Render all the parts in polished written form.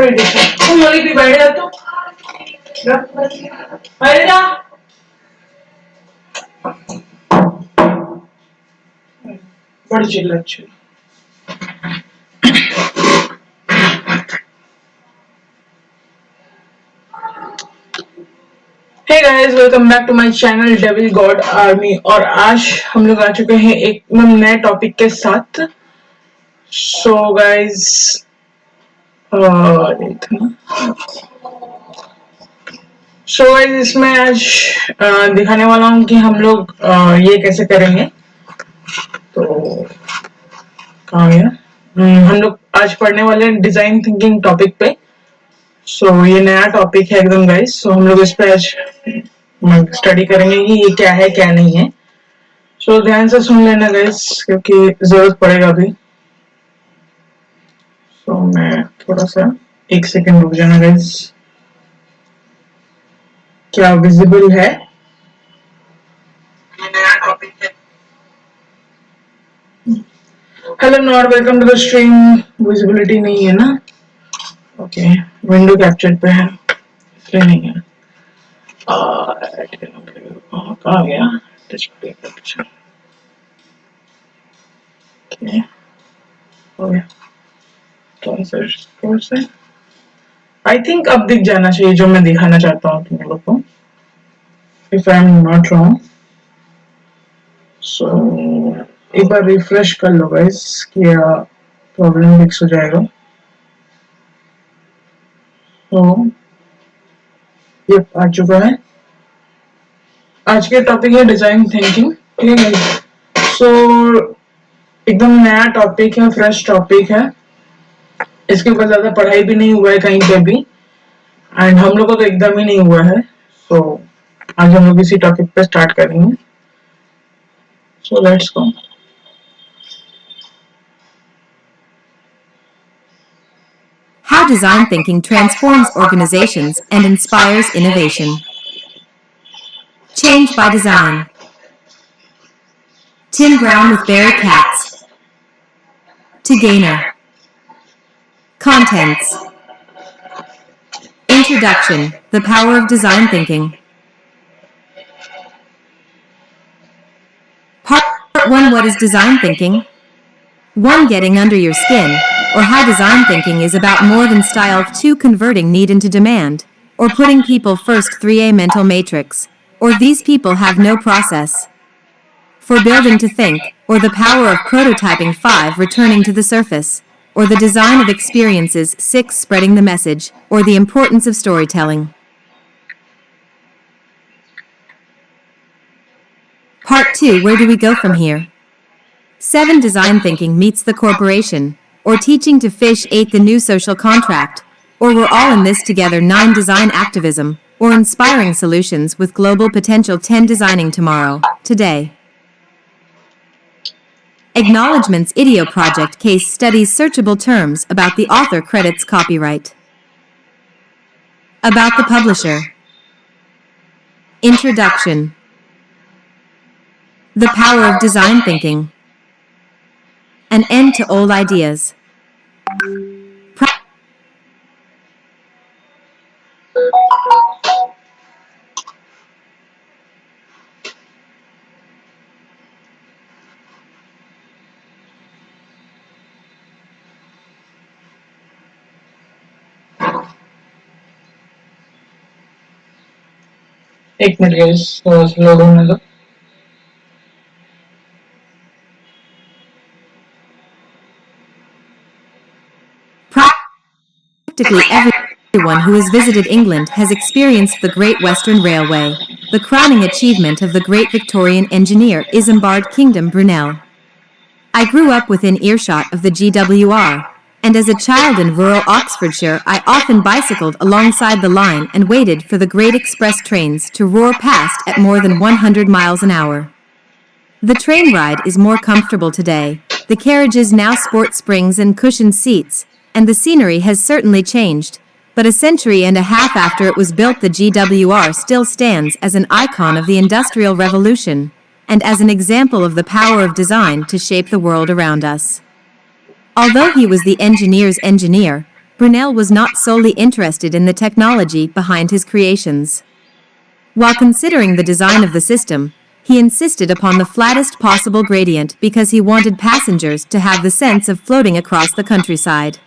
तुम बोली भी बैठ जा तो बैठ जा बड़ी चिल्ला अच्छी hey guys welcome back to my channel Devil God Army और आज हम लोग आ चुके हैं एक नए टॉपिक के साथ सो गाइस इसमें आज दिखाने वाला हूँ कि हम लोग ये कैसे करेंगे तो कहाँ गया हम लोग आज पढ़ने वाले हैं डिजाइन थिंकिंग टॉपिक पे ये नया टॉपिक है एकदम गाइस हम लोग इस पे आज स्टडी करेंगे कि ये क्या है क्या नहीं है ध्यान से सुन लेना गाइस क्योंकि जरूरत पड़ेगा अभी मैं थोड़ा सा एक सेकंड रुक जाना गाइस क्या विजिबल है नया टॉपिक है hello not welcome to the stream visibility नहीं है ना ओके विंडो कैप्चर पे है इसलिए नहीं है कहाँ गया कैप्चर हो गया आई थिंक अब दिख जाना चाहिए जो मैं दिखाना चाहता हूँ तुम लोग को if I am not wrong एक बार रिफ्रेश कर लो गाइस क्या प्रॉब्लम फिक्स हो जाएगा ये आ चुका है आज के टॉपिक है डिजाइन थिंकिंग ठीक है एकदम नया टॉपिक है फ्रेश टॉपिक है इसके ऊपर ज्यादा पढ़ाई भी नहीं हुआ है कहीं पे भी एंड हम लोग को तो एकदम ही नहीं हुआ है आज हम लोग इसी टॉपिक पे स्टार्ट करेंगे let's go How design thinking transforms organizations and inspires innovation. Change by design. Tim Brown with Barry Katz. To Gainer. Contents. Introduction, the power of design thinking. Part 1, what is design thinking? 1, getting under your skin, or how design thinking is about more than style. 2, converting need into demand, or putting people first. 3, a mental matrix, or these people have no process. 4, building to think, or the power of prototyping. 5, returning to the surface, or the design of experiences. 6, spreading the message, or the importance of storytelling. Part 2, where do we go from here? 7, design thinking meets the corporation, or teaching to fish. 8, the new social contract, or we're all in this together. 9, design activism, or inspiring solutions with global potential. 10, designing tomorrow, today. Acknowledgements, IDEO project case studies, searchable terms, about the author, credits, copyright. About the publisher. Introduction. The power of design thinking. An end to old ideas. एक minute guys load होने दो Practically everyone who has visited England has experienced the Great Western Railway, the crowning achievement of the great Victorian engineer Isambard Kingdom Brunel. I grew up within earshot of the GWR, and as a child in rural Oxfordshire I often bicycled alongside the line and waited for the great express trains to roar past at more than 100 miles an hour. The train ride is more comfortable today, the carriages now sport springs and cushioned seats, and the scenery has certainly changed, but a century and a half after it was built the GWR still stands as an icon of the Industrial Revolution, and as an example of the power of design to shape the world around us. Although he was the engineer's engineer, Brunel was not solely interested in the technology behind his creations. While considering the design of the system, he insisted upon the flattest possible gradient because he wanted passengers to have the sense of floating across the countryside.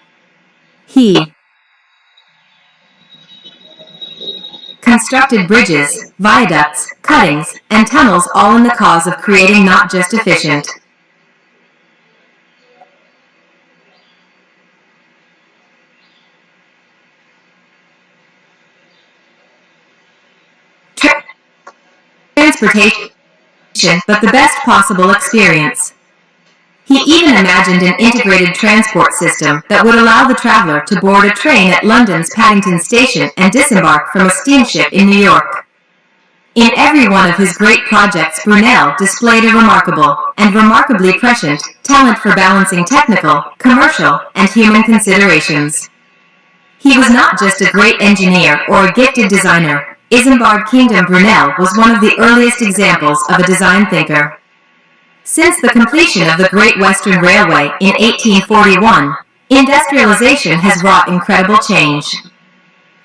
He constructed bridges, viaducts, cuttings, and tunnels, all in the cause of creating not just efficient transportation, but the best possible experience. He even imagined an integrated transport system that would allow the traveler to board a train at London's Paddington Station and disembark from a steamship in New York. In every one of his great projects, Brunel displayed a remarkable, and remarkably prescient, talent for balancing technical, commercial, and human considerations. He was not just a great engineer or a gifted designer. Isambard Kingdom Brunel was one of the earliest examples of a design thinker. Since the completion of the Great Western Railway in 1841, industrialization has wrought incredible change.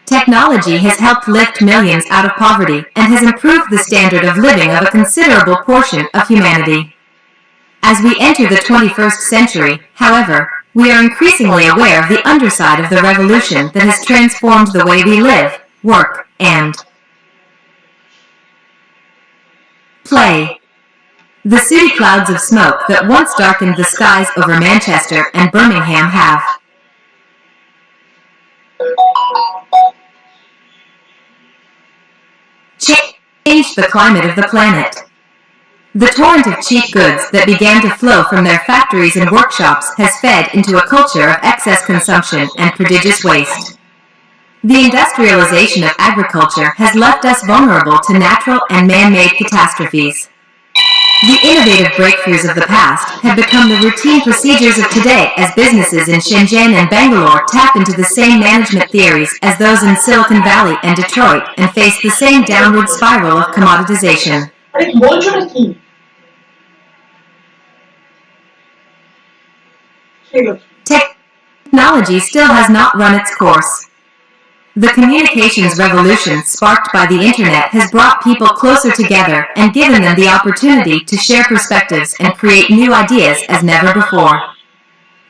Technology has helped lift millions out of poverty and has improved the standard of living of a considerable portion of humanity. As we enter the 21st century, however, we are increasingly aware of the underside of the revolution that has transformed the way we live, work, and play. The sooty clouds of smoke that once darkened the skies over Manchester and Birmingham have changed the climate of the planet. The torrent of cheap goods that began to flow from their factories and workshops has fed into a culture of excess consumption and prodigious waste. The industrialization of agriculture has left us vulnerable to natural and man-made catastrophes. The innovative breakthroughs of the past have become the routine procedures of today as businesses in Shenzhen and Bangalore tap into the same management theories as those in Silicon Valley and Detroit and face the same downward spiral of commoditization. Technology still has not run its course. The communications revolution sparked by the Internet has brought people closer together and given them the opportunity to share perspectives and create new ideas as never before.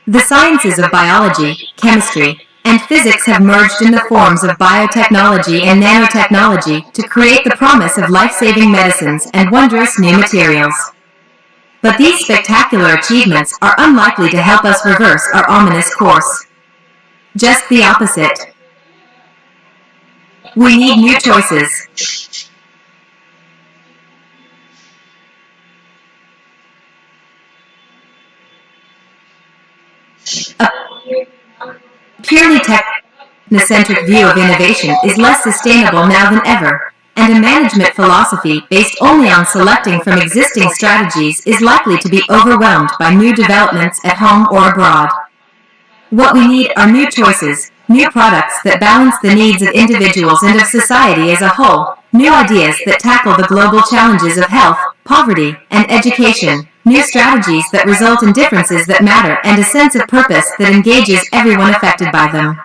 The sciences of biology, chemistry, and physics have merged in the forms of biotechnology and nanotechnology to create the promise of life-saving medicines and wondrous new materials. But these spectacular achievements are unlikely to help us reverse our ominous course. Just the opposite. We need new choices. A purely technocentric view of innovation is less sustainable now than ever, and a management philosophy based only on selecting from existing strategies is likely to be overwhelmed by new developments at home or abroad. What we need are new choices, new products that balance the needs of individuals and of society as a whole, new ideas that tackle the global challenges of health, poverty, and education, new strategies that result in differences that matter and a sense of purpose that engages everyone affected by them.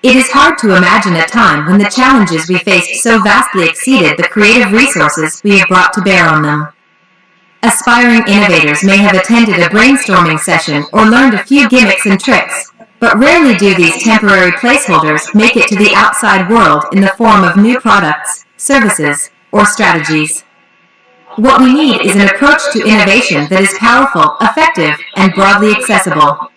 It is hard to imagine a time when the challenges we faced so vastly exceeded the creative resources we have brought to bear on them. Aspiring innovators may have attended a brainstorming session or learned a few gimmicks and tricks, but rarely do these temporary placeholders make it to the outside world in the form of new products, services, or strategies. What we need is an approach to innovation that is powerful, effective, and broadly accessible.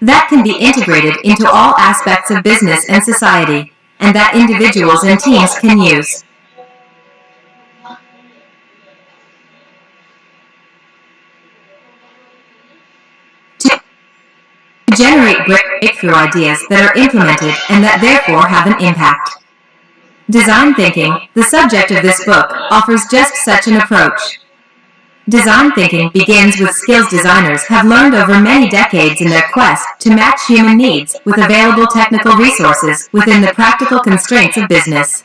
That can be integrated into all aspects of business and society, and that individuals and teams can use. To generate breakthrough ideas that are implemented and that therefore have an impact. Design thinking, the subject of this book, offers just such an approach. Design thinking begins with skills designers have learned over many decades in their quest to match human needs with available technical resources within the practical constraints of business.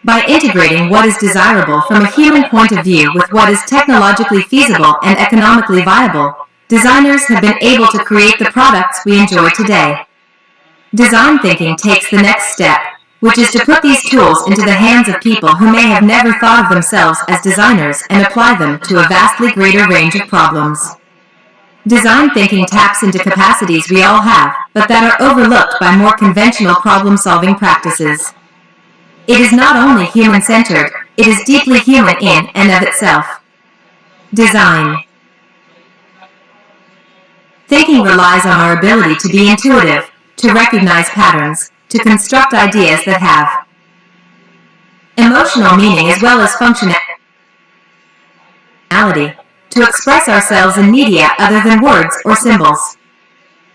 By integrating what is desirable from a human point of view with what is technologically feasible and economically viable, designers have been able to create the products we enjoy today. Design thinking takes the next step, which is to put these tools into the hands of people who may have never thought of themselves as designers and apply them to a vastly greater range of problems. Design thinking taps into capacities we all have, but that are overlooked by more conventional problem-solving practices. It is not only human-centered, it is deeply human in and of itself. Design thinking relies on our ability to be intuitive, to recognize patterns, to construct ideas that have emotional meaning as well as functionality, to express ourselves in media other than words or symbols.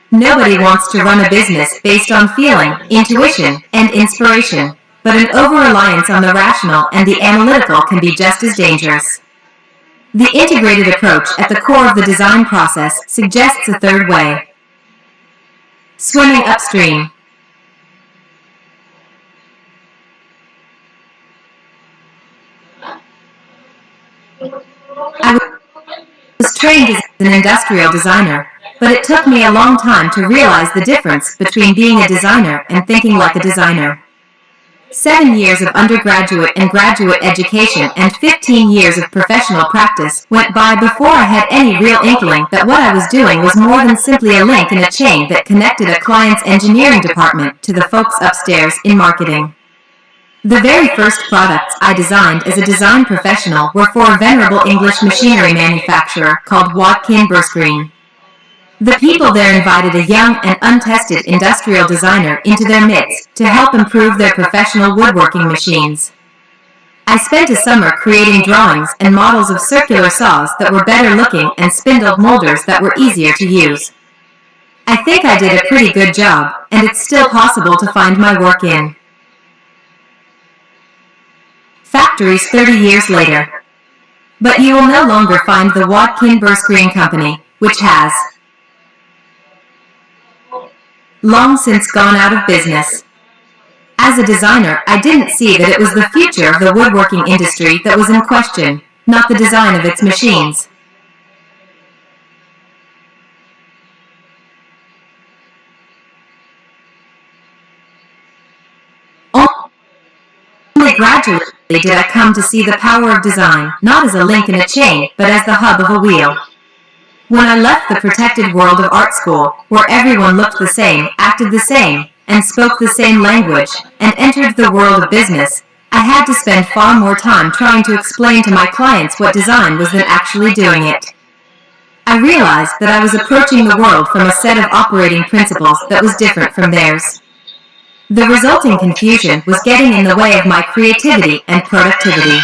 Nobody wants to run a business based on feeling, intuition, and inspiration, but an over-reliance on the rational and the analytical can be just as dangerous. The integrated approach at the core of the design process suggests a third way. Swimming upstream. I was trained as an industrial designer, but it took me a long time to realize the difference between being a designer and thinking like a designer. 7 years of undergraduate and graduate education and 15 years of professional practice went by before I had any real inkling that what I was doing was more than simply a link in a chain that connected a client's engineering department to the folks upstairs in marketing. The very first products I designed as a design professional were for a venerable English machinery manufacturer called Watkin Burscreen. The people there invited a young and untested industrial designer into their midst to help improve their professional woodworking machines. I spent a summer creating drawings and models of circular saws that were better looking and spindle molders that were easier to use. I think I did a pretty good job, and it's still possible to find my work in factories 30 years later. But you will no longer find the Watkin Burscreen Company, which has long since gone out of business. As a designer, I didn't see that it was the future of the woodworking industry that was in question, not the design of its machines. Only gradually did I come to see the power of design, not as a link in a chain, but as the hub of a wheel. When I left the protected world of art school, where everyone looked the same, acted the same, and spoke the same language, and entered the world of business, I had to spend far more time trying to explain to my clients what design was than actually doing it. I realized that I was approaching the world from a set of operating principles that was different from theirs. The resulting confusion was getting in the way of my creativity and productivity.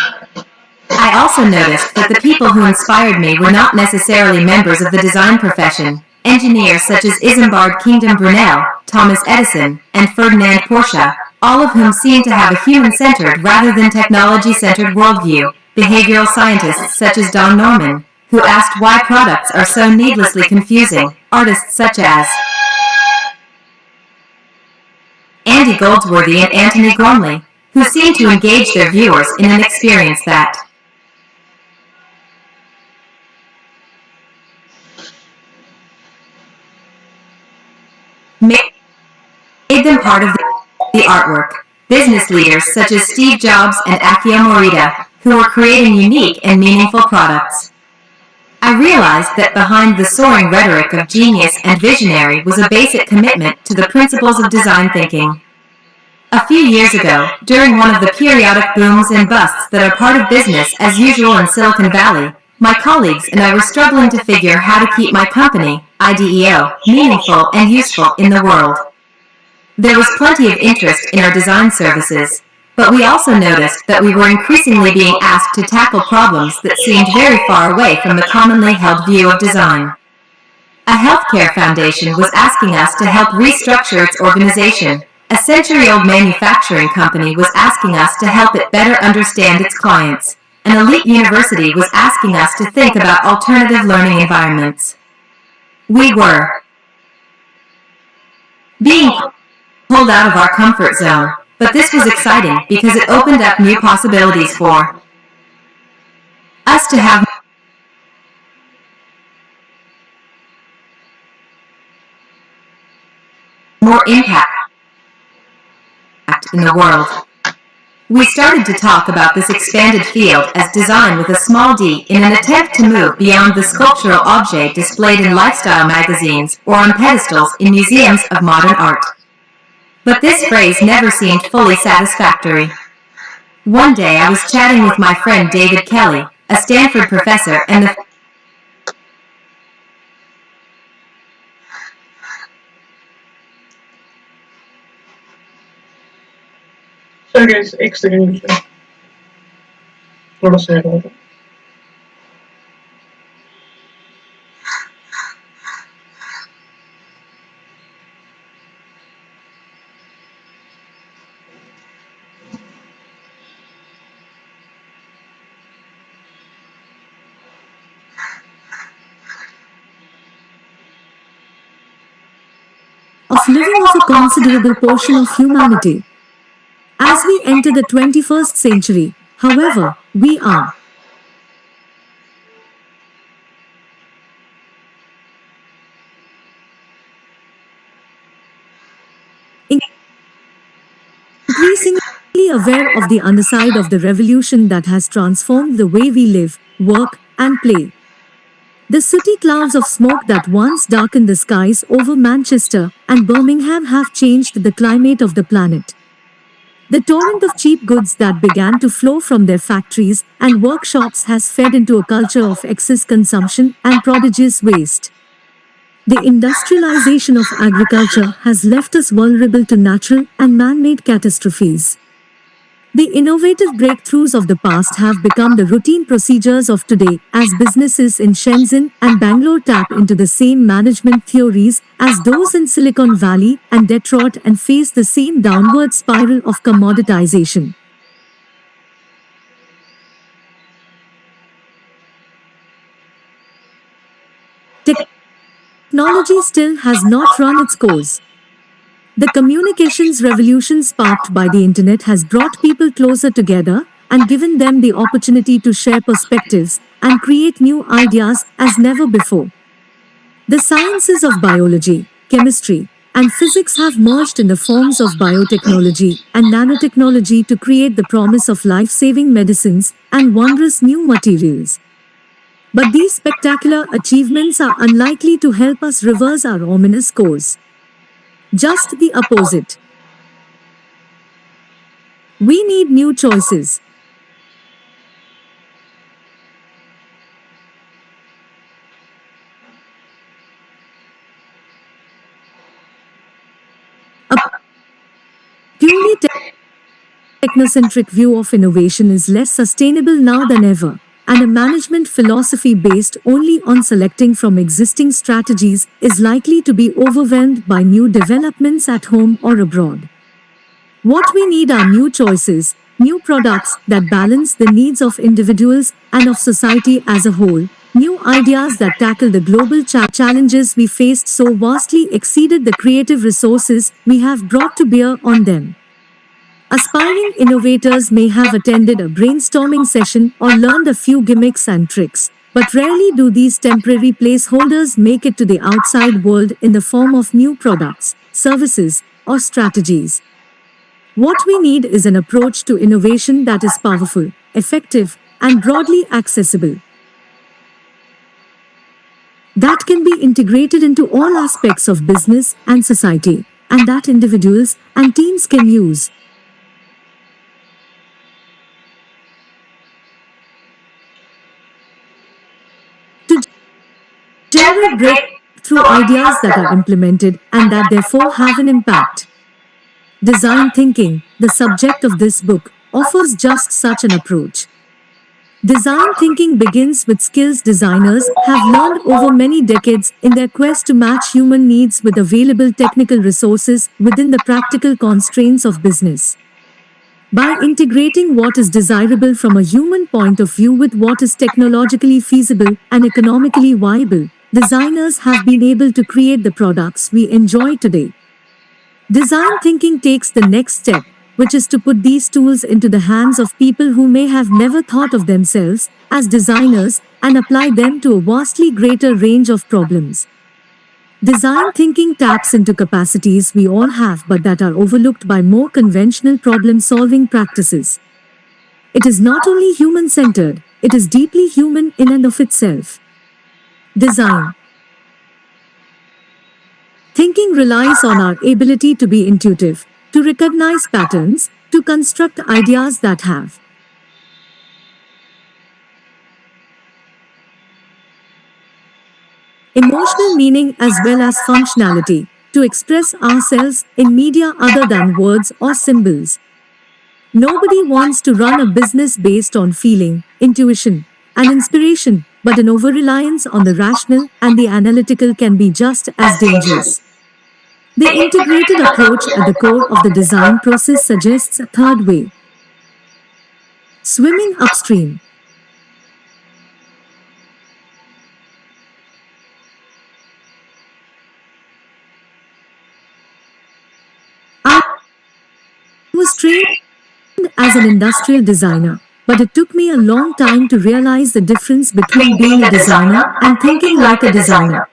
I also noticed that the people who inspired me were not necessarily members of the design profession. Engineers such as Isambard Kingdom Brunel, Thomas Edison, and Ferdinand Porsche, all of whom seemed to have a human-centered rather than technology-centered worldview. Behavioral scientists such as Don Norman, who asked why products are so needlessly confusing. Artists such as Andy Goldsworthy and Antony Gormley, who seemed to engage their viewers in an experience that made them part of the artwork. Business leaders such as Steve Jobs and Akio Morita, who were creating unique and meaningful products. I realized that behind the soaring rhetoric of genius and visionary was a basic commitment to the principles of design thinking. A few years ago, during one of the periodic booms and busts that are part of business as usual in Silicon Valley, my colleagues and I were struggling to figure how to keep my company, IDEO, meaningful and useful in the world. There was plenty of interest in our design services, but we also noticed that we were increasingly being asked to tackle problems that seemed very far away from the commonly held view of design. A healthcare foundation was asking us to help restructure its organization. A century-old manufacturing company was asking us to help it better understand its clients. An elite university was asking us to think about alternative learning environments. We were being pulled out of our comfort zone, but this was exciting because it opened up new possibilities for us to have more impact in the world. We started to talk about this expanded field as design with a small d in an attempt to move beyond the sculptural object displayed in lifestyle magazines or on pedestals in museums of modern art. But this phrase never seemed fully satisfactory. One day I was chatting with my friend David Kelly, a Stanford professor and the sir guys, एक second थोड़ा सा होगा. Of living of a considerable portion of humanity. As we enter the 21st century, however, we are increasingly aware of the underside of the revolution that has transformed the way we live, work, and play. The sooty clouds of smoke that once darkened the skies over Manchester and Birmingham have changed the climate of the planet. The torrent of cheap goods that began to flow from their factories and workshops has fed into a culture of excess consumption and prodigious waste. The industrialization of agriculture has left us vulnerable to natural and man-made catastrophes. The innovative breakthroughs of the past have become the routine procedures of today as businesses in Shenzhen and Bangalore tap into the same management theories as those in Silicon Valley and Detroit and face the same downward spiral of commoditization. Technology still has not run its course. The communications revolution sparked by the internet has brought people closer together and given them the opportunity to share perspectives and create new ideas as never before. The sciences of biology, chemistry, and physics have merged in the forms of biotechnology and nanotechnology to create the promise of life-saving medicines and wondrous new materials. But these spectacular achievements are unlikely to help us reverse our ominous course. Just the opposite. We need new choices. A purely technocentric view of innovation is less sustainable now than ever, and a management philosophy based only on selecting from existing strategies is likely to be overwhelmed by new developments at home or abroad. What we need are new choices, new products that balance the needs of individuals and of society as a whole, new ideas that tackle the global challenges we faced so vastly exceeded the creative resources we have brought to bear on them. Aspiring innovators may have attended a brainstorming session or learned a few gimmicks and tricks, but rarely do these temporary placeholders make it to the outside world in the form of new products, services, or strategies. What we need is an approach to innovation that is powerful, effective, and broadly accessible. That can be integrated into all aspects of business and society, and that individuals and teams can use. Generate breakthrough ideas that are implemented and that therefore have an impact. Design thinking, the subject of this book, offers just such an approach. Design thinking begins with skills designers have learned over many decades in their quest to match human needs with available technical resources within the practical constraints of business. By integrating what is desirable from a human point of view with what is technologically feasible and economically viable, designers have been able to create the products we enjoy today. Design thinking takes the next step, which is to put these tools into the hands of people who may have never thought of themselves as designers and apply them to a vastly greater range of problems. Design thinking taps into capacities we all have but that are overlooked by more conventional problem solving practices. It is not only human centered, it is deeply human in and of itself. Design thinking relies on our ability to be intuitive, to recognize patterns, to construct ideas that have emotional meaning as well as functionality, to express ourselves in media other than words or symbols. Nobody wants to run a business based on feeling, intuition, and inspiration, but an over reliance on the rational and the analytical can be just as dangerous. The integrated approach at the core of the design process suggests a third way: swimming upstream. I was trained as an industrial designer, but it took me a long time to realize the difference between being a designer and thinking like a designer.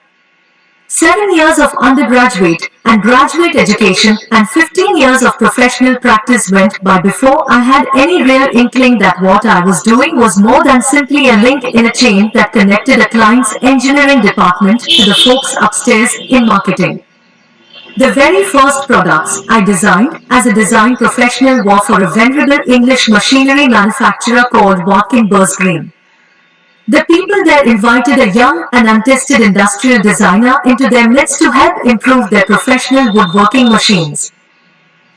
7 years of undergraduate and graduate education and 15 years of professional practice went by before I had any real inkling that what I was doing was more than simply a link in a chain that connected a client's engineering department to the folks upstairs in marketing. The very first products I designed as a design professional were for a venerable English machinery manufacturer called Watkin Green. The people there invited a young and untested industrial designer into their midst to help improve their professional woodworking machines.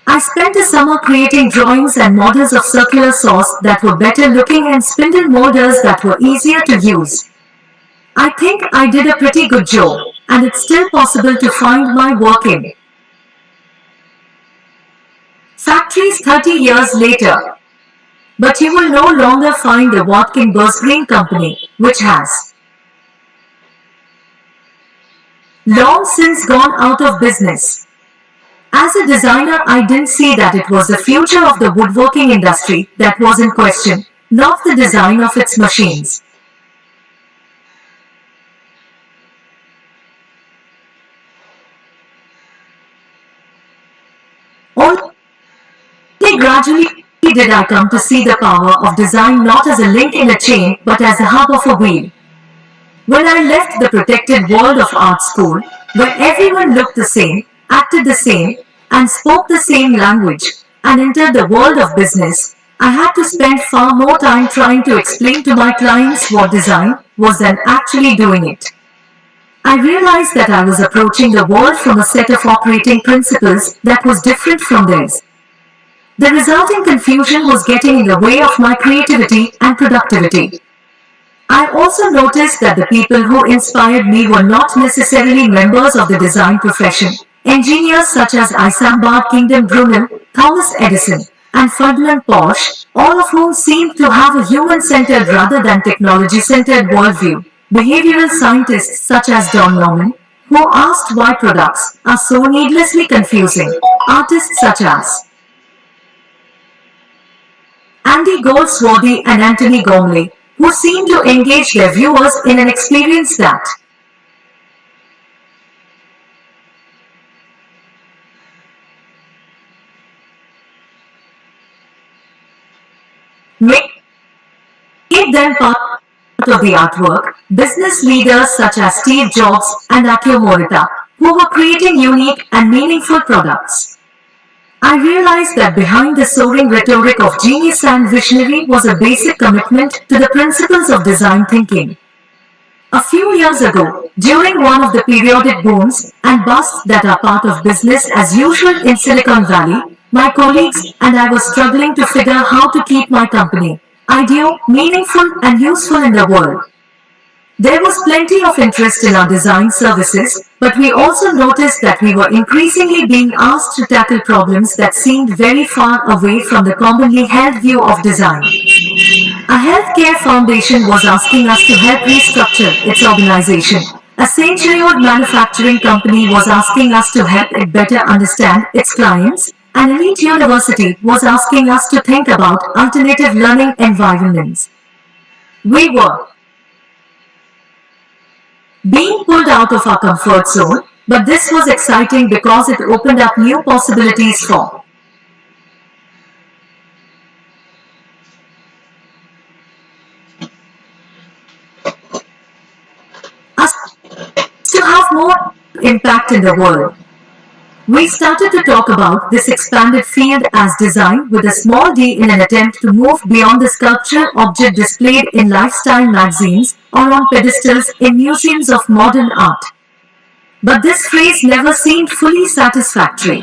I spent a summer creating drawings and models of circular saws that were better looking and spindle molders that were easier to use. I think I did a pretty good job, and it's still possible to find my work in factories 30 years later. But you will no longer find the Watkin Green Company, which has long since gone out of business. As a designer, I didn't see that it was the future of the woodworking industry that was in question, not the design of its machines. Only gradually did I come to see the power of design not as a link in a chain but as a hub of a wheel. When I left the protected world of art school, where everyone looked the same, acted the same, and spoke the same language, and entered the world of business, I had to spend far more time trying to explain to my clients what design was than actually doing it. I realized that I was approaching the world from a set of operating principles that was different from theirs. The resulting confusion was getting in the way of my creativity and productivity. I also noticed that the people who inspired me were not necessarily members of the design profession. Engineers such as Isambard Kingdom Brunel, Thomas Edison, and Ferdinand Porsche, all of whom seemed to have a human-centered rather than technology-centered worldview. Behavioral scientists such as Don Norman, who asked why products are so needlessly confusing. Artists such as Andy Goldsworthy and Anthony Gormley, who seem to engage their viewers in an experience that made them part of the artwork. Business leaders such as Steve Jobs and Akio Morita, who were creating unique and meaningful products. I realized that behind the soaring rhetoric of genius and visionary was a basic commitment to the principles of design thinking. A few years ago, during one of the periodic booms and busts that are part of business as usual in Silicon Valley, my colleagues and I were struggling to figure how to keep my company ideal, meaningful, and useful in the world. There was plenty of interest in our design services, but we also noticed that we were increasingly being asked to tackle problems that seemed very far away from the commonly held view of design. A healthcare foundation was asking us to help restructure its organization. A century-old manufacturing company was asking us to help it better understand its clients. An elite university was asking us to think about alternative learning environments. We were being pulled out of our comfort zone, But this was exciting because it opened up new possibilities for us to have more impact in the world. We started to talk about this expanded field as design with a small d in an attempt to move beyond the sculptural object displayed in lifestyle magazines or on pedestals in museums of modern art. But this phrase never seemed fully satisfactory.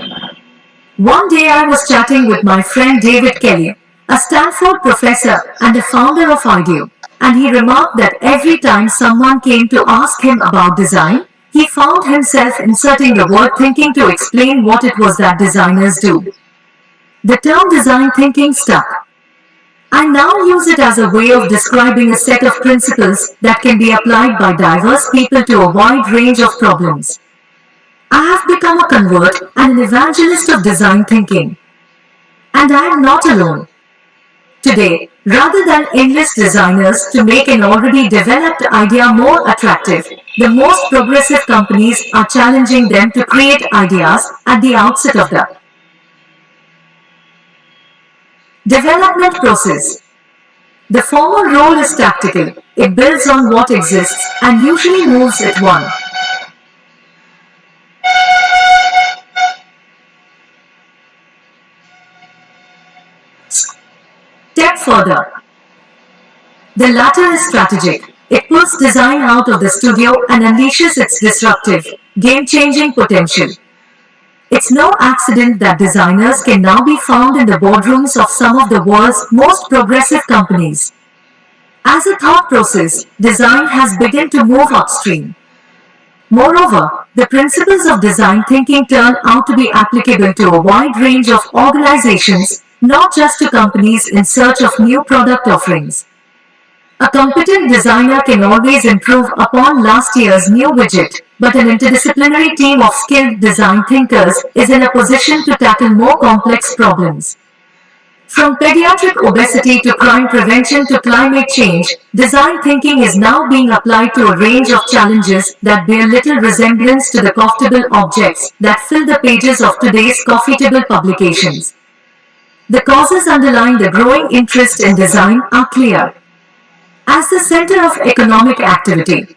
One day I was chatting with my friend David Kelly, a Stanford professor and a founder of IDEO, and he remarked that every time someone came to ask him about design, he found himself inserting the word thinking to explain what it was that designers do. The term design thinking stuck. I now use it as a way of describing a set of principles that can be applied by diverse people to a wide range of problems. I have become a convert and an evangelist of design thinking. And I am not alone. Today, rather than enlist designers to make an already developed idea more attractive, the most progressive companies are challenging them to create ideas at the outset of the development process. The former role is tactical. It builds on what exists and usually moves it one step further. The latter is strategic. It pulls design out of the studio and unleashes its disruptive, game-changing potential. It's no accident that designers can now be found in the boardrooms of some of the world's most progressive companies. As a thought process, design has begun to move upstream. Moreover, the principles of design thinking turn out to be applicable to a wide range of organizations, not just to companies in search of new product offerings. A competent designer can always improve upon last year's new widget, but an interdisciplinary team of skilled design thinkers is in a position to tackle more complex problems. From pediatric obesity to crime prevention to climate change, design thinking is now being applied to a range of challenges that bear little resemblance to the comfortable objects that fill the pages of today's coffee-table publications. The causes underlying the growing interest in design are clear. As the center of economic activity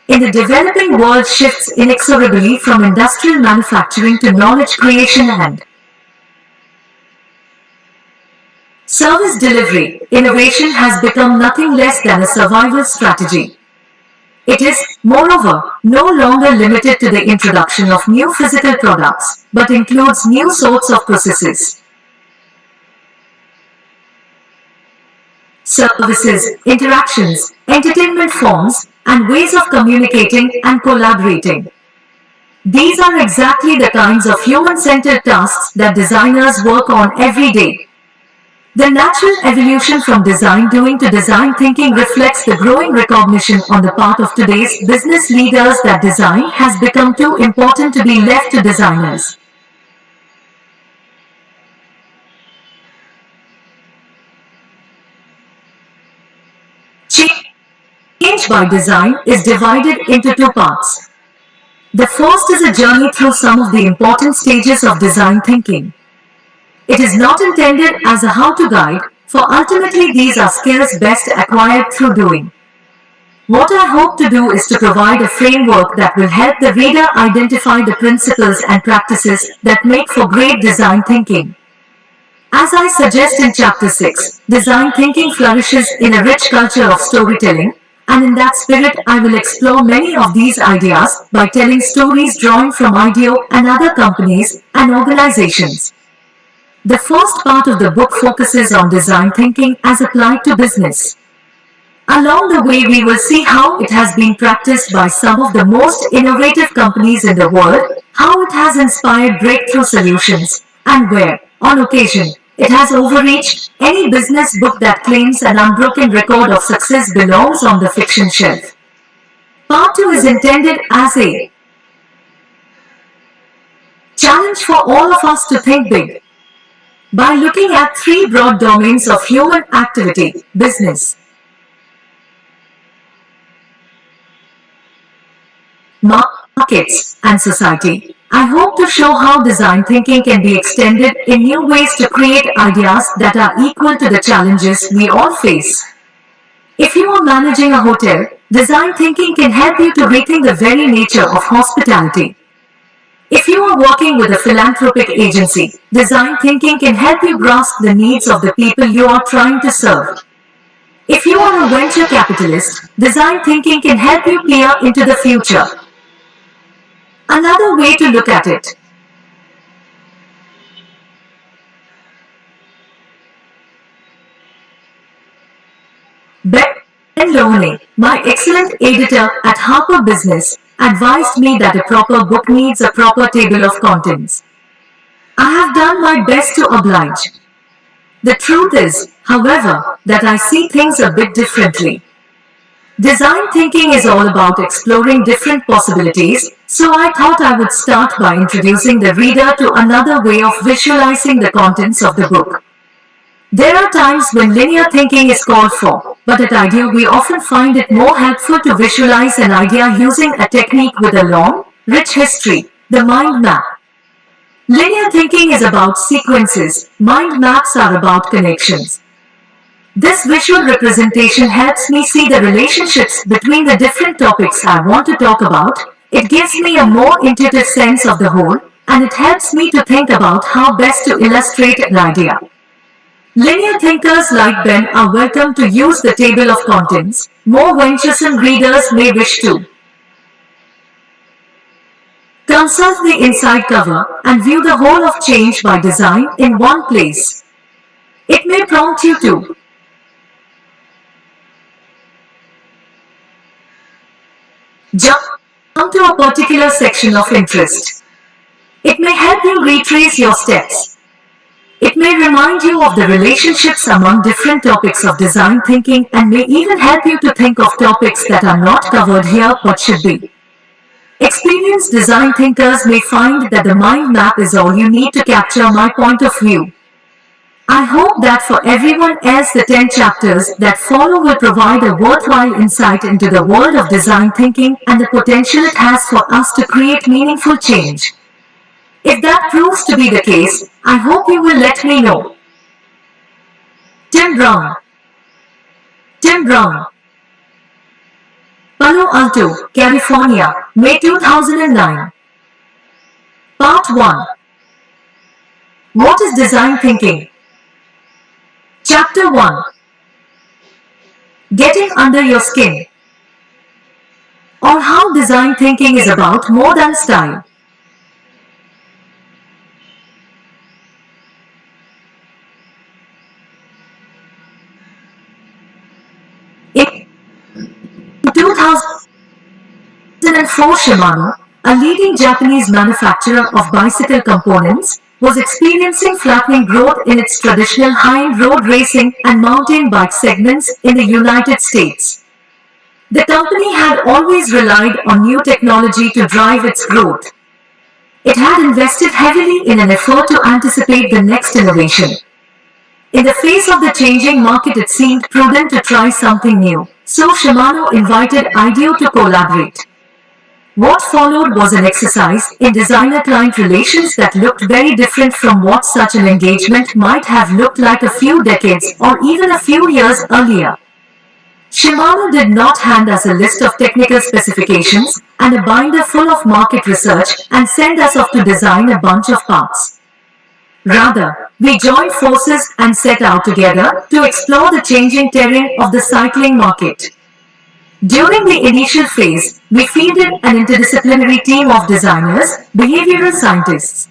in the developing world shifts inexorably from industrial manufacturing to knowledge creation and service delivery, innovation has become nothing less than a survival strategy. It is, moreover, no longer limited to the introduction of new physical products, but includes new sorts of processes, services, interactions, entertainment forms, and ways of communicating and collaborating. These are exactly the kinds of human-centered tasks that designers work on every day. The natural evolution from design doing to design thinking reflects the growing recognition on the part of today's business leaders that design has become too important to be left to designers. Change by design is divided into two parts. The first is a journey through some of the important stages of design thinking. It is not intended as a how-to guide, for ultimately these are skills best acquired through doing. What I hope to do is to provide a framework that will help the reader identify the principles and practices that make for great design thinking. As I suggest in Chapter 6, design thinking flourishes in a rich culture of storytelling, and in that spirit I will explore many of these ideas by telling stories drawing from IDEO and other companies and organizations. The first part of the book focuses on design thinking as applied to business. Along the way, we will see how it has been practiced by some of the most innovative companies in the world, how it has inspired breakthrough solutions, and where, on occasion, it has overreached. Any business book that claims an unbroken record of success belongs on the fiction shelf. Part 2 is intended as a challenge for all of us to think big by looking at three broad domains of human activity: business, markets, and society. I hope to show how design thinking can be extended in new ways to create ideas that are equal to the challenges we all face. If you are managing a hotel, design thinking can help you to rethink the very nature of hospitality. If you are working with a philanthropic agency, design thinking can help you grasp the needs of the people you are trying to serve. If you are a venture capitalist, design thinking can help you peer into the future. Another way to look at it. Ben Loney, my excellent editor at Harper Business, advised me that a proper book needs a proper table of contents. I have done my best to oblige. The truth is, however, that I see things a bit differently. Design thinking is all about exploring different possibilities, so I thought I would start by introducing the reader to another way of visualizing the contents of the book. There are times when linear thinking is called for, but at IDEA we often find it more helpful to visualize an idea using a technique with a long, rich history, the mind map. Linear thinking is about sequences, mind maps are about connections. This visual representation helps me see the relationships between the different topics I want to talk about. It gives me a more intuitive sense of the whole, and it helps me to think about how best to illustrate an idea. Linear thinkers like Ben are welcome to use the table of contents. More venturesome readers may wish to consult the inside cover and view the whole of Change by Design in one place. It may prompt you to jump to a particular section of interest. It may help you retrace your steps. It may remind you of the relationships among different topics of design thinking and may even help you to think of topics that are not covered here but should be. Experienced design thinkers may find that the mind map is all you need to capture my point of view. I hope that for everyone else the 10 chapters that follow will provide a worthwhile insight into the world of design thinking and the potential it has for us to create meaningful change. If that proves to be the case, I hope you will let me know. Tim Brown. Palo Alto, California, May 2009. Part 1. What is design thinking? Chapter 1. Getting under your skin. Or how design thinking is about more than style. In 2004, Shimano, a leading Japanese manufacturer of bicycle components, was experiencing flattening growth in its traditional high-end road racing and mountain bike segments in the United States. The company had always relied on new technology to drive its growth. It had invested heavily in an effort to anticipate the next innovation. In the face of the changing market, it seemed prudent to try something new, so Shimano invited IDEO to collaborate. What followed was an exercise in designer-client relations that looked very different from what such an engagement might have looked like a few decades or even a few years earlier. Shimano did not hand us a list of technical specifications and a binder full of market research and send us off to design a bunch of parts. Rather, we joined forces and set out together to explore the changing terrain of the cycling market. During the initial phase, we fielded an interdisciplinary team of designers, behavioral scientists,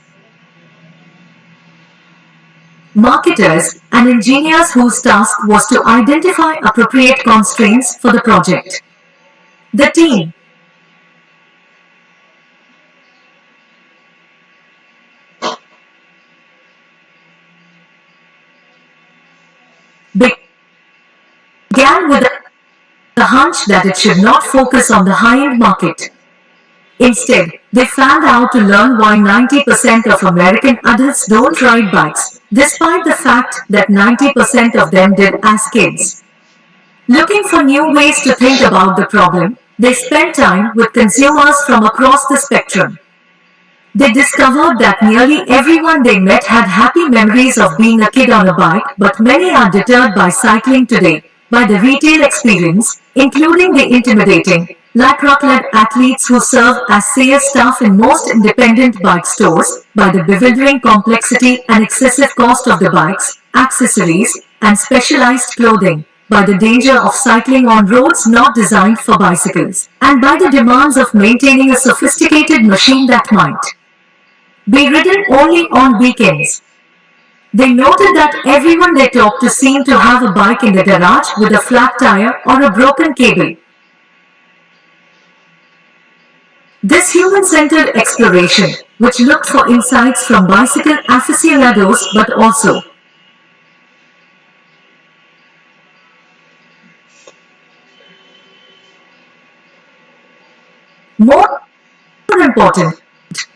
marketers, and engineers whose task was to identify appropriate constraints for the project. The team began with the hunch that it should not focus on the high-end market. Instead, they found out to learn why 90% of American adults don't ride bikes, despite the fact that 90% of them did as kids. Looking for new ways to think about the problem, They spent time with consumers from across the spectrum. They discovered that nearly everyone they met had happy memories of being a kid on a bike, but many are deterred by cycling today, by the retail experience, including the intimidating, lycra-clad athletes who serve as sales staff in most independent bike stores, by the bewildering complexity and excessive cost of the bikes, accessories, and specialized clothing, by the danger of cycling on roads not designed for bicycles, and by the demands of maintaining a sophisticated machine that might be ridden only on weekends. They noted that everyone they talked to seemed to have a bike in the garage with a flat tire or a broken cable. This human-centered exploration, which looked for insights from bicycle aficionados but also more important,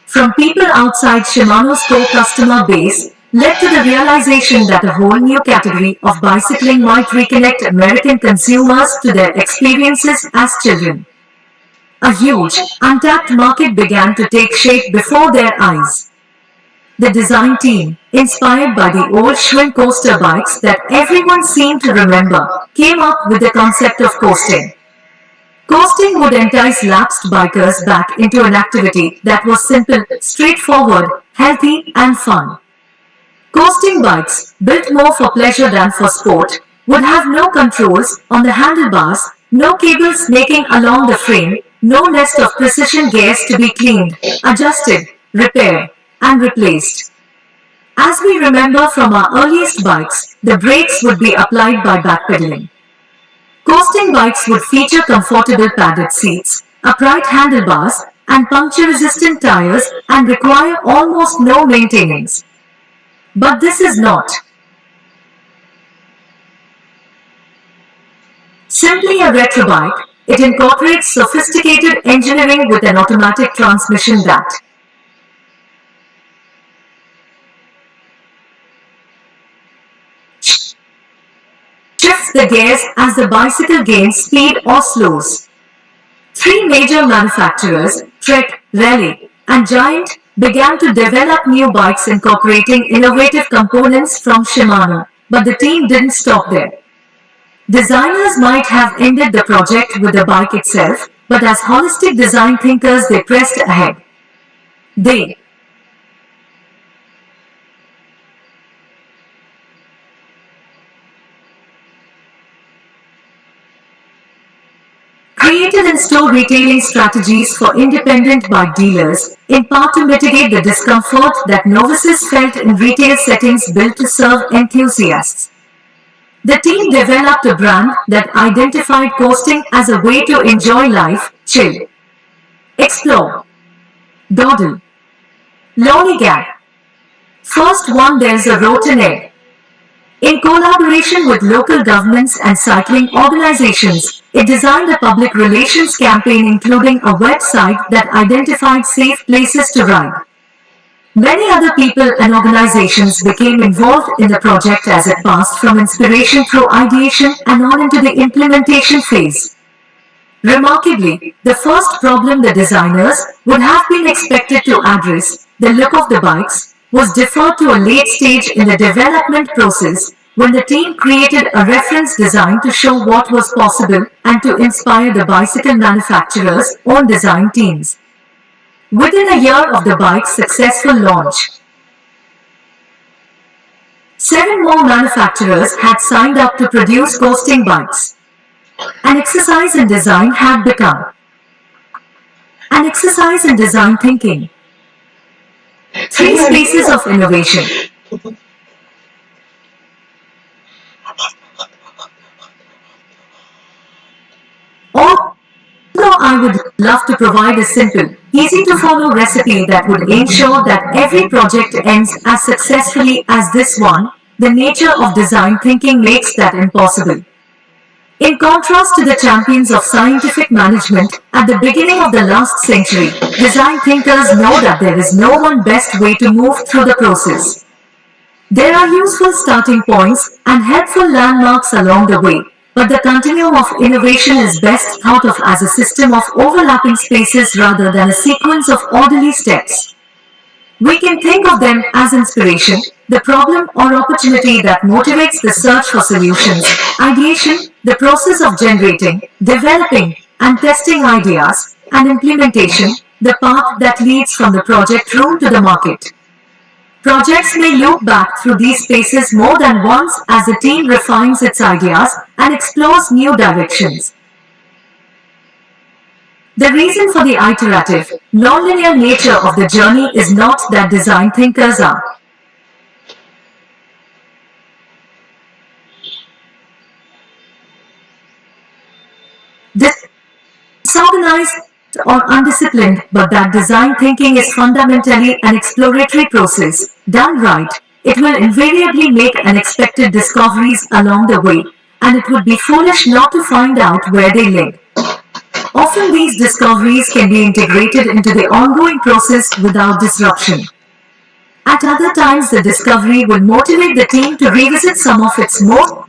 from people outside Shimano's core customer base, led to the realization that a whole new category of bicycling might reconnect American consumers to their experiences as children. A huge, untapped market began to take shape before their eyes. The design team, inspired by the old Schwinn coaster bikes that everyone seemed to remember, came up with the concept of coasting. Coasting would entice lapsed bikers back into an activity that was simple, straightforward, healthy, and fun. Coasting bikes, built more for pleasure than for sport, would have no controls on the handlebars, no cables snaking along the frame, no nest of precision gears to be cleaned, adjusted, repaired, and replaced. As we remember from our earliest bikes, the brakes would be applied by backpedaling. Coasting bikes would feature comfortable padded seats, upright handlebars, and puncture-resistant tires and require almost no maintenance. But this is not simply a retro bike. It incorporates sophisticated engineering with an automatic transmission that shifts the gears as the bicycle gains speed or slows. Three major manufacturers, Trek, Raleigh, and Giant, began to develop new bikes incorporating innovative components from Shimano, but the team didn't stop there. Designers might have ended the project with the bike itself, but as holistic design thinkers they pressed ahead. They created in-store retailing strategies for independent bike dealers, in part to mitigate the discomfort that novices felt in retail settings built to serve enthusiasts. The team developed a brand that identified coasting as a way to enjoy life, chill, explore, dawdle, lollygag. First one, there's a Rotten Egg. In collaboration with local governments and cycling organizations, it designed a public relations campaign including a website that identified safe places to ride. Many other people and organizations became involved in the project as it passed from inspiration through ideation and on into the implementation phase. Remarkably, the first problem the designers would have been expected to address, the look of the bikes, was deferred to a late stage in the development process when the team created a reference design to show what was possible and to inspire the bicycle manufacturers' own design teams. Within a year of the bike's successful launch, 7 more manufacturers had signed up to produce coasting bikes. An exercise in design had become an exercise in design thinking. 3 spaces of innovation. Although I would love to provide a simple, easy to follow recipe that would ensure that every project ends as successfully as this one, the nature of design thinking makes that impossible. In contrast to the champions of scientific management at the beginning of the last century, design thinkers know that there is no one best way to move through the process. There are useful starting points and helpful landmarks along the way, But the continuum of innovation is best thought of as a system of overlapping spaces rather than a sequence of orderly steps. We can think of them as inspiration, the problem or opportunity that motivates the search for solutions, ideation, the process of generating, developing, and testing ideas, and implementation, the path that leads from the project room to the market. Projects may loop back through these spaces more than once as the team refines its ideas and explores new directions. The reason for the iterative, nonlinear nature of the journey is not that design thinkers are disorganized or undisciplined, but that design thinking is fundamentally an exploratory process. Done right, it will invariably make unexpected discoveries along the way, and it would be foolish not to find out where they led. Often these discoveries can be integrated into the ongoing process without disruption. At other times, the discovery will motivate the team to revisit some of its more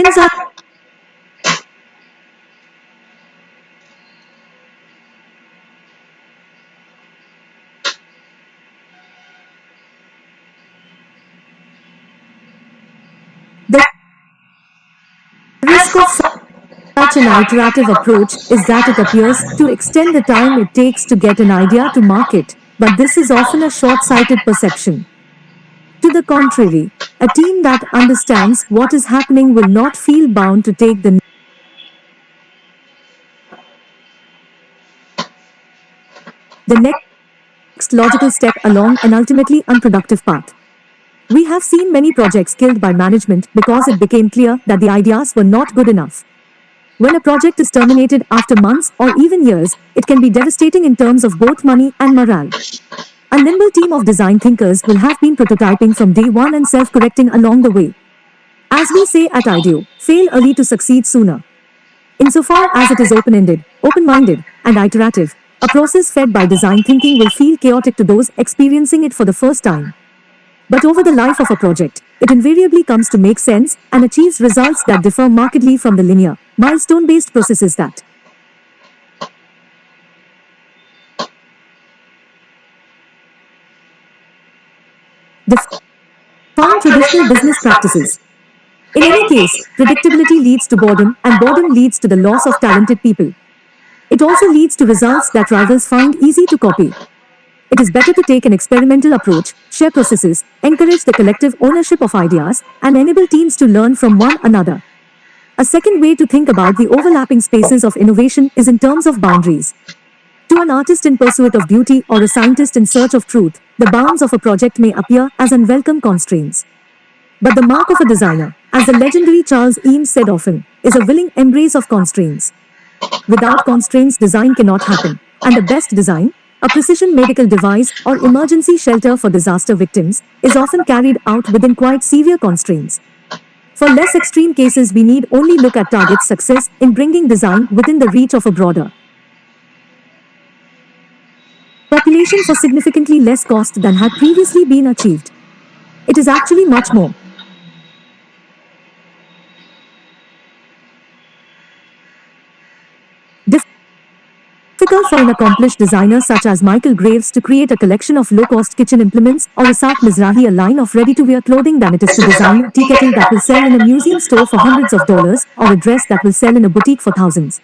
ends up the risk of such an iterative approach is that it appears to extend the time it takes to get an idea to market, but this is often a short-sighted perception. To the contrary, a team that understands what is happening will not feel bound to take the next logical step along an ultimately unproductive path. We have seen many projects killed by management because it became clear that the ideas were not good enough. When a project is terminated after months or even years, it can be devastating in terms of both money and morale. A nimble team of design thinkers will have been prototyping from day one and self-correcting along the way. As we say at IDEO, fail early to succeed sooner. Insofar as it is open-ended, open-minded, and iterative, a process fed by design thinking will feel chaotic to those experiencing it for the first time. But over the life of a project, it invariably comes to make sense and achieves results that differ markedly from the linear, milestone-based processes that define traditional business practices. In any case, predictability leads to boredom, and boredom leads to the loss of talented people. It also leads to results that rivals find easy to copy. It is better to take an experimental approach, share processes, encourage the collective ownership of ideas, and enable teams to learn from one another. A second way to think about the overlapping spaces of innovation is in terms of boundaries. To an artist in pursuit of beauty or a scientist in search of truth, the bounds of a project may appear as unwelcome constraints. But the mark of a designer, as the legendary Charles Eames said often, is a willing embrace of constraints. Without constraints, design cannot happen, and the best design, a precision medical device or emergency shelter for disaster victims, is often carried out within quite severe constraints. For less extreme cases, we need only look at Target's success in bringing design within the reach of a broader population for significantly less cost than had previously been achieved. It is actually much more difficult Typical for an accomplished designer such as Michael Graves to create a collection of low-cost kitchen implements, or Isaac Mizrahi a line of ready-to-wear clothing than it is to design a tea kettle that will sell in a museum store for hundreds of dollars, or a dress that will sell in a boutique for thousands.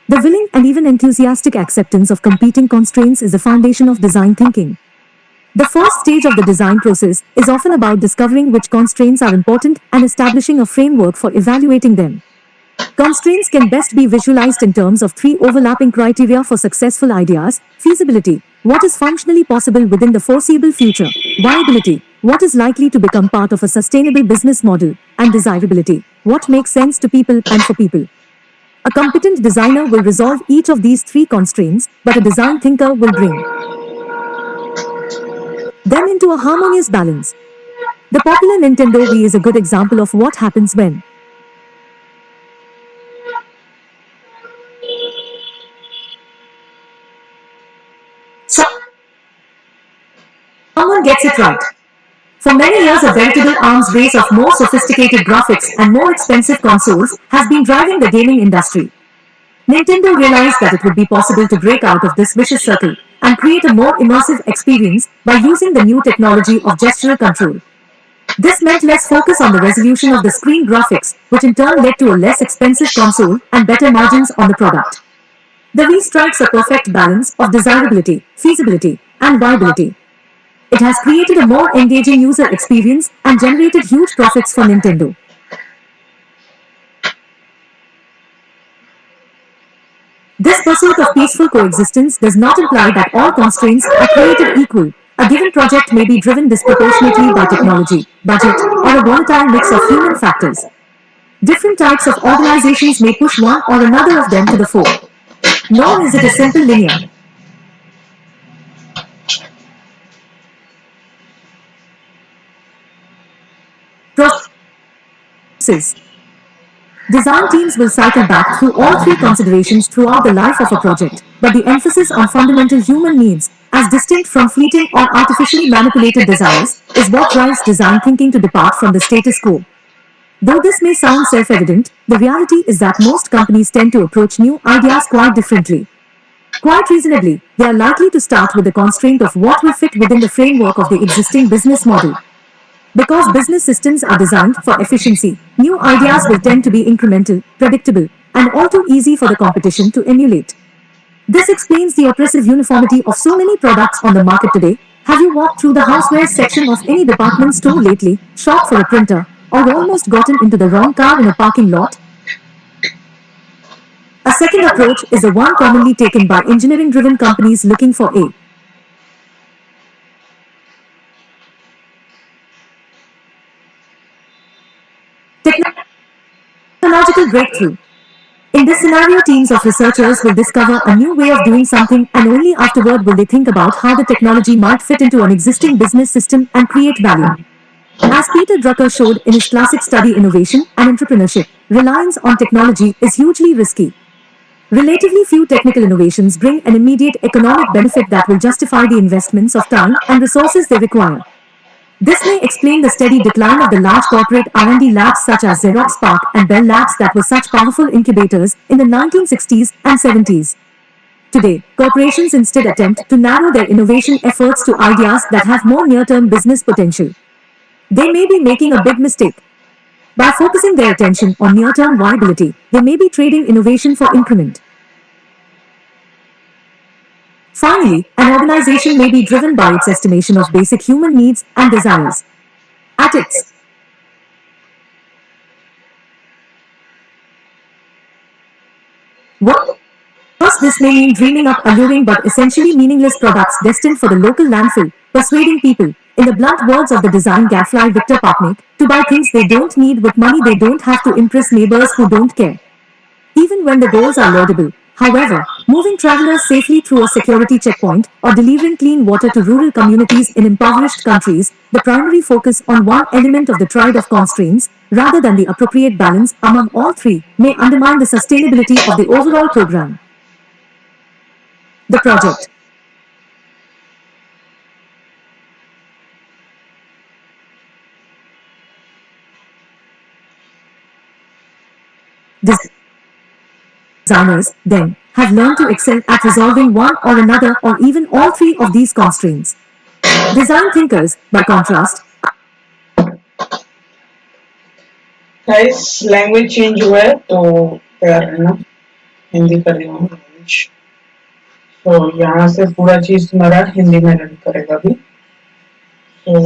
The willing and even enthusiastic acceptance of competing constraints is the foundation of design thinking. The first stage of the design process is often about discovering which constraints are important and establishing a framework for evaluating them. Constraints can best be visualized in terms of three overlapping criteria for successful ideas: feasibility, what is functionally possible within the foreseeable future; viability, what is likely to become part of a sustainable business model; and desirability, what makes sense to people and for people. A competent designer will resolve each of these three constraints, but a design thinker will bring them into a harmonious balance. The popular Nintendo Wii is a good example of what happens when someone gets it right. For many years, a veritable arms race of more sophisticated graphics and more expensive consoles has been driving the gaming industry. Nintendo realized that it would be possible to break out of this vicious circle and create a more immersive experience by using the new technology of gestural control. This meant less focus on the resolution of the screen graphics, which in turn led to a less expensive console and better margins on the product. The Wii strikes a perfect balance of desirability, feasibility, and viability. It has created a more engaging user experience and generated huge profits for Nintendo. This pursuit of peaceful coexistence does not imply that all constraints are created equal. A given project may be driven disproportionately by technology, budget, or a volatile mix of human factors. Different types of organizations may push one or another of them to the fore. Nor is it a simple linear process. Design teams will cycle back through all three considerations throughout the life of a project, but the emphasis on fundamental human needs, as distinct from fleeting or artificially manipulated desires, is what drives design thinking to depart from the status quo. Though this may sound self-evident, the reality is that most companies tend to approach new ideas quite differently. Quite reasonably, they are likely to start with the constraint of what will fit within the framework of the existing business model. Because business systems are designed for efficiency, new ideas will tend to be incremental, predictable, and all too easy for the competition to emulate. This explains the oppressive uniformity of so many products on the market today. Have you walked through the housewares section of any department store lately, shopped for a printer, or almost gotten into the wrong car in a parking lot? A second approach is the one commonly taken by engineering-driven companies looking for a technological breakthrough. In this scenario, teams of researchers will discover a new way of doing something, and only afterward will they think about how the technology might fit into an existing business system and create value. As Peter Drucker showed in his classic study Innovation and Entrepreneurship, reliance on technology is hugely risky. Relatively few technical innovations bring an immediate economic benefit that will justify the investments of time and resources they require. This may explain the steady decline of the large corporate R&D labs such as Xerox PARC and Bell Labs that were such powerful incubators in the 1960s and 70s. Today, corporations instead attempt to narrow their innovation efforts to ideas that have more near-term business potential. They may be making a big mistake. By focusing their attention on near-term viability, they may be trading innovation for increment. Finally, an organization may be driven by its estimation of basic human needs and desires. At its worst, this may mean dreaming up alluring but essentially meaningless products destined for the local landfill, persuading people, in the blunt words of the design gadfly Victor Papnik, to buy things they don't need with money they don't have to impress neighbors who don't care. Even when the goals are laudable, however, moving travelers safely through a security checkpoint or delivering clean water to rural communities in impoverished countries, the primary focus on one element of the triad of constraints, rather than the appropriate balance among all three, may undermine the sustainability of the overall program. The project. Designers, then, have learned to excel at resolving one or another or even all three of these constraints. Design thinkers, by contrast, guys language change हुआ है तो तैयार रहना हिंदी कर रही हूँ language तो यहाँ से पूरा चीज तुम्हारा हिंदी में रन करेगा अभी तो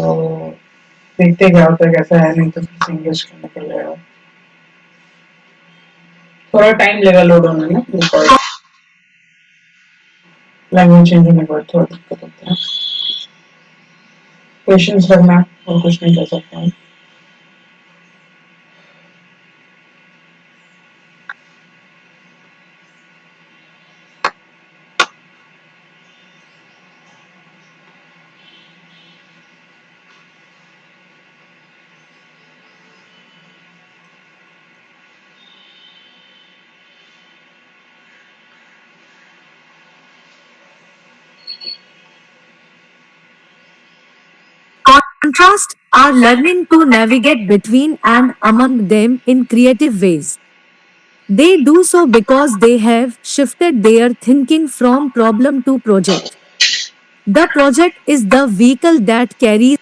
देखते क्या होता है कैसा है नहीं तो फिर इंग्लिश करना पड़ेगा थोड़ा टाइम लेगा लोड होने में बिकॉज लैंग्वेज चेंज होने के बाद थोड़ा दिक्कत होता है पेशेंस रखना और कुछ नहीं कर सकता हूँ contrast are learning to navigate between and among them in creative ways. They do so because they have shifted their thinking from problem to project. The project is the vehicle that carries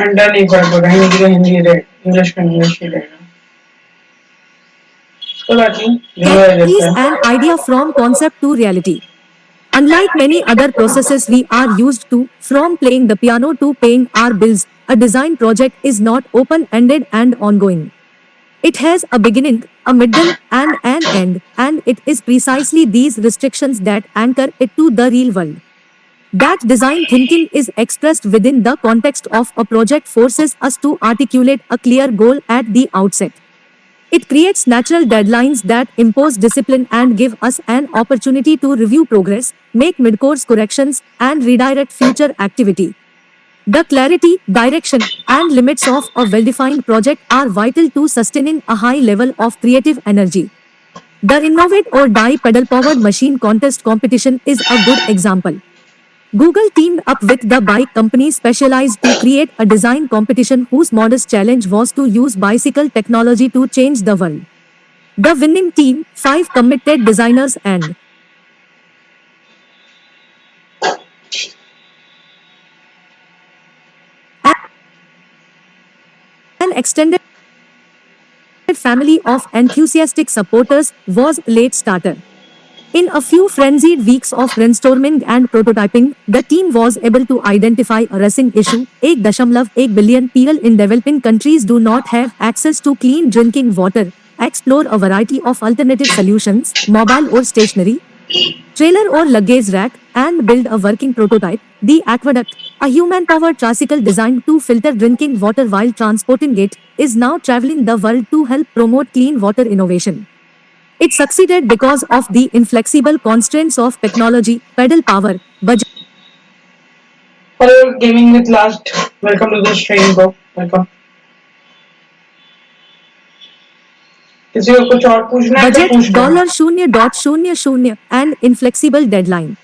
अंडा नहीं फर्क होगा हिंदी का हिंदी रहे English का English ही रहेगा कोई बात नहीं रिवाइज carries देता है an idea from concept to reality. Unlike many other processes we are used to, from playing the piano to paying our bills, a design project is not open ended and ongoing. It has a beginning, a middle, and an end, and it is precisely these restrictions that anchor it to the real world. That design thinking is expressed within the context of a project forces us to articulate a clear goal at the outset. It creates natural deadlines that impose discipline and give us an opportunity to review progress, make mid-course corrections, and redirect future activity. The clarity, direction, and limits of a well-defined project are vital to sustaining a high level of creative energy. The Innovate or Die pedal-powered machine contest competition is a good example. Google teamed up with the bike company Specialized to create a design competition whose modest challenge was to use bicycle technology to change the world. The winning team, 5 committed designers and an extended family of enthusiastic supporters, was a late starter. In a few frenzied weeks of brainstorming and prototyping, the team was able to identify a pressing issue. 1.1 billion people in developing countries do not have access to clean drinking water. Explore a variety of alternative solutions, mobile or stationary, trailer or luggage rack, and build a working prototype. The Aqueduct, a human-powered tricycle designed to filter drinking water while transporting it, is now traveling the world to help promote clean water innovation. It succeeded because of the inflexible constraints of technology, pedal power, budget. Hello, Gaming with Last. Welcome to the stream, bro. Welcome. किसी को कुछ और पूछना है तो Budget पूछ लो $0.00 and inflexible deadline.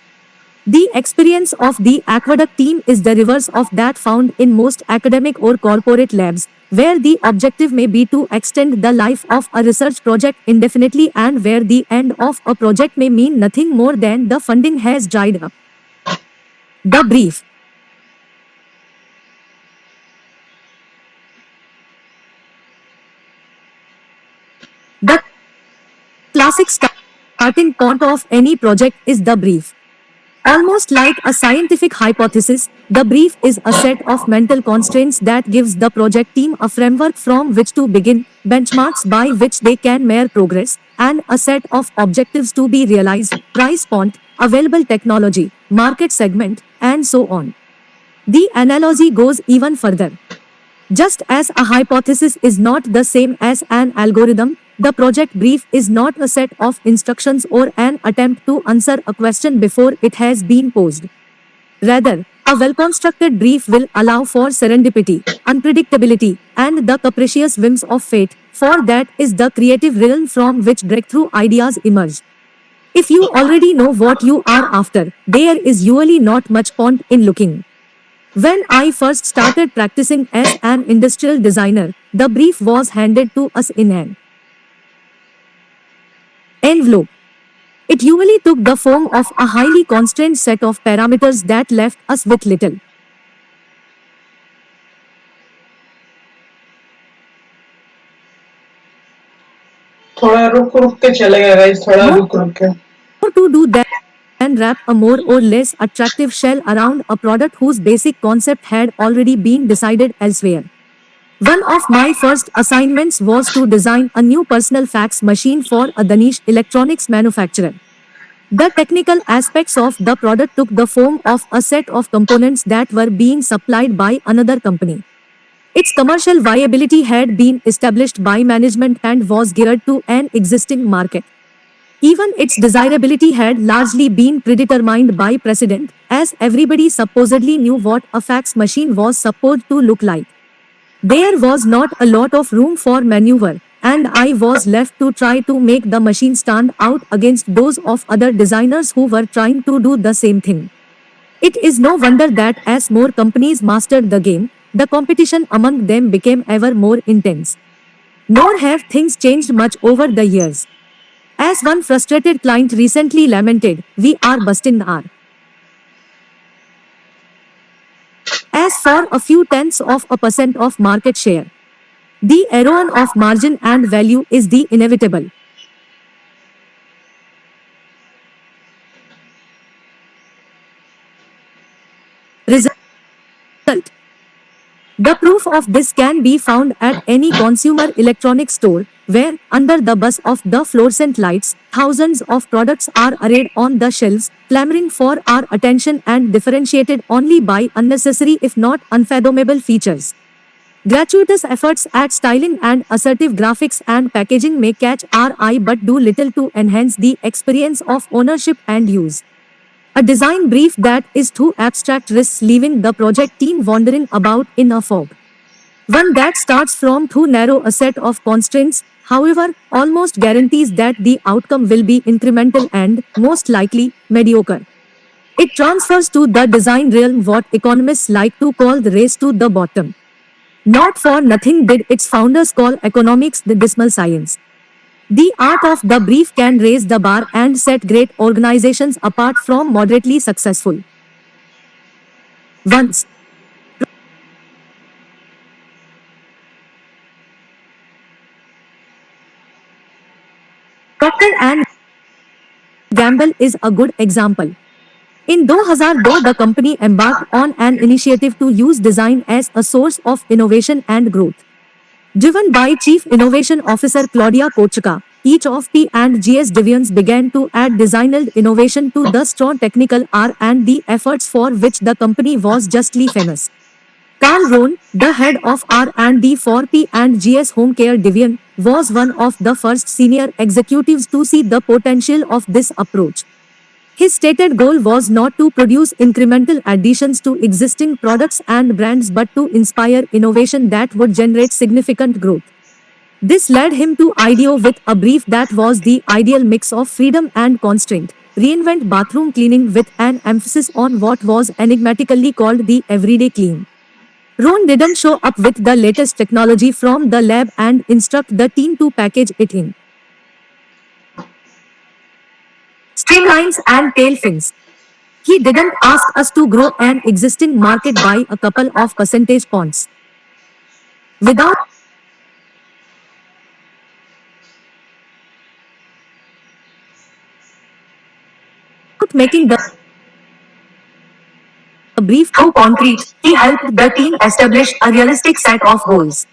The experience of the Aqueduct team is the reverse of that found in most academic or corporate labs, where the objective may be to extend the life of a research project indefinitely and where the end of a project may mean nothing more than the funding has dried up. The brief. The classic starting point of any project is the brief. Almost like a scientific hypothesis, the brief is a set of mental constraints that gives the project team a framework from which to begin, benchmarks by which they can measure progress, and a set of objectives to be realized, price point, available technology, market segment, and so on. The analogy goes even further. Just as a hypothesis is not the same as an algorithm, the project brief is not a set of instructions or an attempt to answer a question before it has been posed. Rather, a well-constructed brief will allow for serendipity, unpredictability, and the capricious whims of fate, for that is the creative realm from which breakthrough ideas emerge. If you already know what you are after, there is usually not much point in looking. When I first started practicing as an industrial designer, the brief was handed to us in an envelope. It usually took the form of a highly constrained set of parameters that left us with little. थोड़ा रुक रुक के चलेगा guys, थोड़ा More रुक रुक के. to do than wrap a more or less attractive shell around a product whose basic concept had already been decided elsewhere. One of my first assignments was to design a new personal fax machine for a Danish electronics manufacturer. The technical aspects of the product took the form of a set of components that were being supplied by another company. Its commercial viability had been established by management and was geared to an existing market. Even its desirability had largely been predetermined by precedent, as everybody supposedly knew what a fax machine was supposed to look like. There was not a lot of room for maneuver, and I was left to try to make the machine stand out against those of other designers who were trying to do the same thing. It is no wonder that as more companies mastered the game, the competition among them became ever more intense. Nor have things changed much over the years. As one frustrated client recently lamented, we are busting our as for a few tenths of a percent of market share. The erosion of margin and value is the inevitable result. The proof of this can be found at any consumer electronics store, where, under the buzz of the fluorescent lights, thousands of products are arrayed on the shelves, clamoring for our attention and differentiated only by unnecessary if not unfathomable features. Gratuitous efforts at styling and assertive graphics and packaging may catch our eye but do little to enhance the experience of ownership and use. A design brief that is too abstract risks leaving the project team wandering about in a fog. One that starts from too narrow a set of constraints, however, almost guarantees that the outcome will be incremental and, most likely, mediocre. It transfers to the design realm what economists like to call the race to the bottom. Not for nothing did its founders call economics the dismal science. The art of the brief can raise the bar and set great organizations apart from moderately successful ones. Procter and Gamble is a good example. In 2002, the company embarked on an initiative to use design as a source of innovation and growth. Driven by Chief Innovation Officer Claudia Kochka, each of P&G's divisions began to add designal innovation to the strong technical R&D efforts for which the company was justly famous. Carl Rohn, the head of R&D for P&G's home care division, was one of the first senior executives to see the potential of this approach. His stated goal was not to produce incremental additions to existing products and brands but to inspire innovation that would generate significant growth. This led him to IDEO with a brief that was the ideal mix of freedom and constraint: reinvent bathroom cleaning with an emphasis on what was enigmatically called the everyday clean. Ron didn't show up with the latest technology from the lab and instruct the team to package it in streamlines and tail fins. He didn't ask us to grow an existing market by a couple of percentage points without making the brief too concrete. He helped the team establish a realistic set of goals.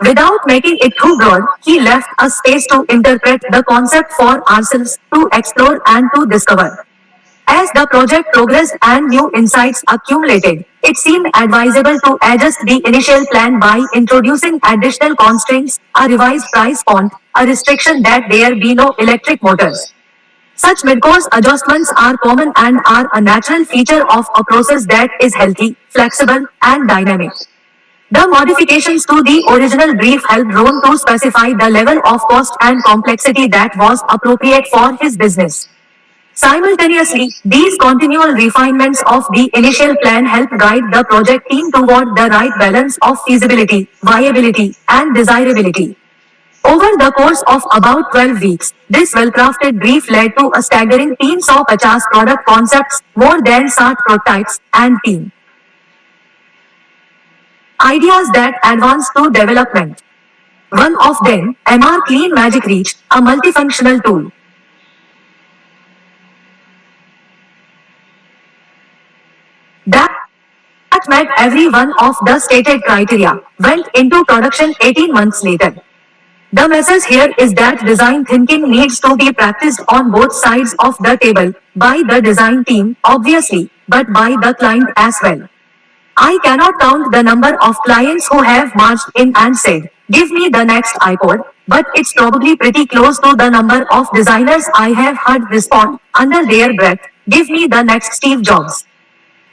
Without making it too broad, he left us space to interpret the concept for ourselves, to explore and to discover. As the project progressed and new insights accumulated, it seemed advisable to adjust the initial plan by introducing additional constraints, a revised price point, a restriction that there be no electric motors. Such mid-course adjustments are common and are a natural feature of a process that is healthy, flexible, and dynamic. The modifications to the original brief helped Ron to specify the level of cost and complexity that was appropriate for his business. Simultaneously, these continual refinements of the initial plan helped guide the project team toward the right balance of feasibility, viability, and desirability. Over the course of about 12 weeks, this well-crafted brief led to a staggering 350 product concepts, more than 60 prototypes, and team ideas that advance to development. One of them, MR Clean Magic Reach, a multifunctional tool that met every one of the stated criteria, went into production 18 months later. The message here is that design thinking needs to be practiced on both sides of the table, by the design team, obviously, but by the client as well. I cannot count the number of clients who have marched in and said, "Give me the next iPod," but it's probably pretty close to the number of designers I have heard respond, under their breath, "Give me the next Steve Jobs."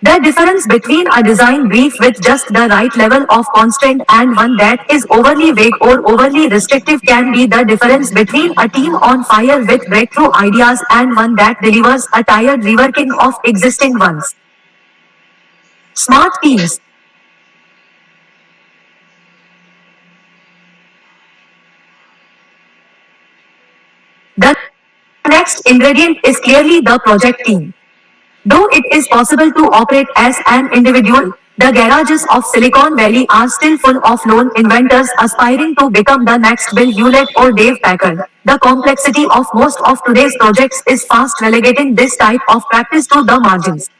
The difference between a design brief with just the right level of constraint and one that is overly vague or overly restrictive can be the difference between a team on fire with breakthrough ideas and one that delivers a tired reworking of existing ones. Smart teams. The next ingredient is clearly the project team. Though it is possible to operate as an individual, the garages of Silicon Valley are still full of lone inventors aspiring to become the next Bill Hewlett or Dave Packard. The complexity of most of today's projects is fast relegating this type of practice to the margins.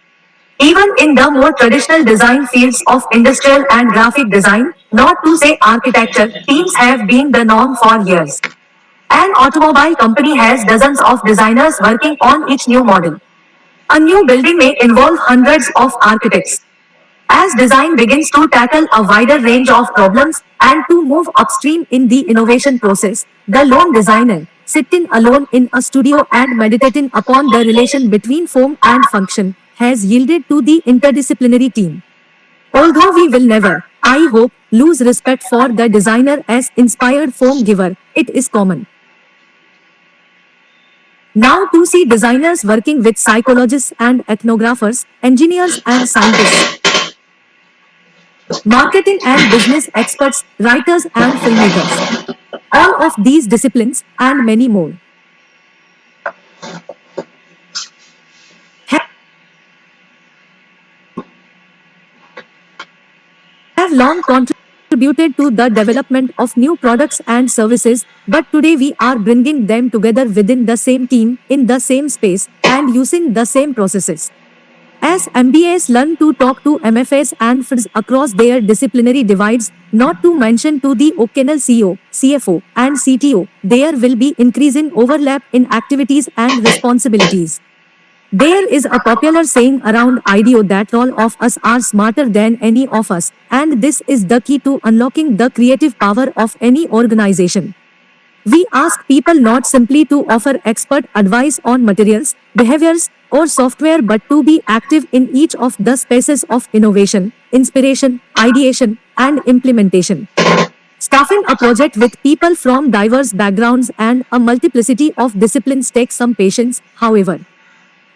Even in the more traditional design fields of industrial and graphic design, not to say architecture, teams have been the norm for years. An automobile company has dozens of designers working on each new model. A new building may involve hundreds of architects. As design begins to tackle a wider range of problems and to move upstream in the innovation process, the lone designer, sitting alone in a studio and meditating upon the relation between form and function, has yielded to the interdisciplinary team. Although we will never, I hope, lose respect for the designer as inspired form giver, it is common now to see designers working with psychologists and ethnographers, engineers and scientists, marketing and business experts, writers and filmmakers. All of these disciplines, and many more, have long contributed to the development of new products and services, but today we are bringing them together within the same team, in the same space, and using the same processes. As MBAs learn to talk to MFAs and FRs across their disciplinary divides, not to mention to the occasional CEO, CFO, and CTO, there will be increasing overlap in activities and responsibilities. There is a popular saying around IDEO that all of us are smarter than any of us, and this is the key to unlocking the creative power of any organization. We ask people not simply to offer expert advice on materials, behaviors, or software but to be active in each of the spaces of innovation, inspiration, ideation, and implementation. Staffing a project with people from diverse backgrounds and a multiplicity of disciplines takes some patience, however.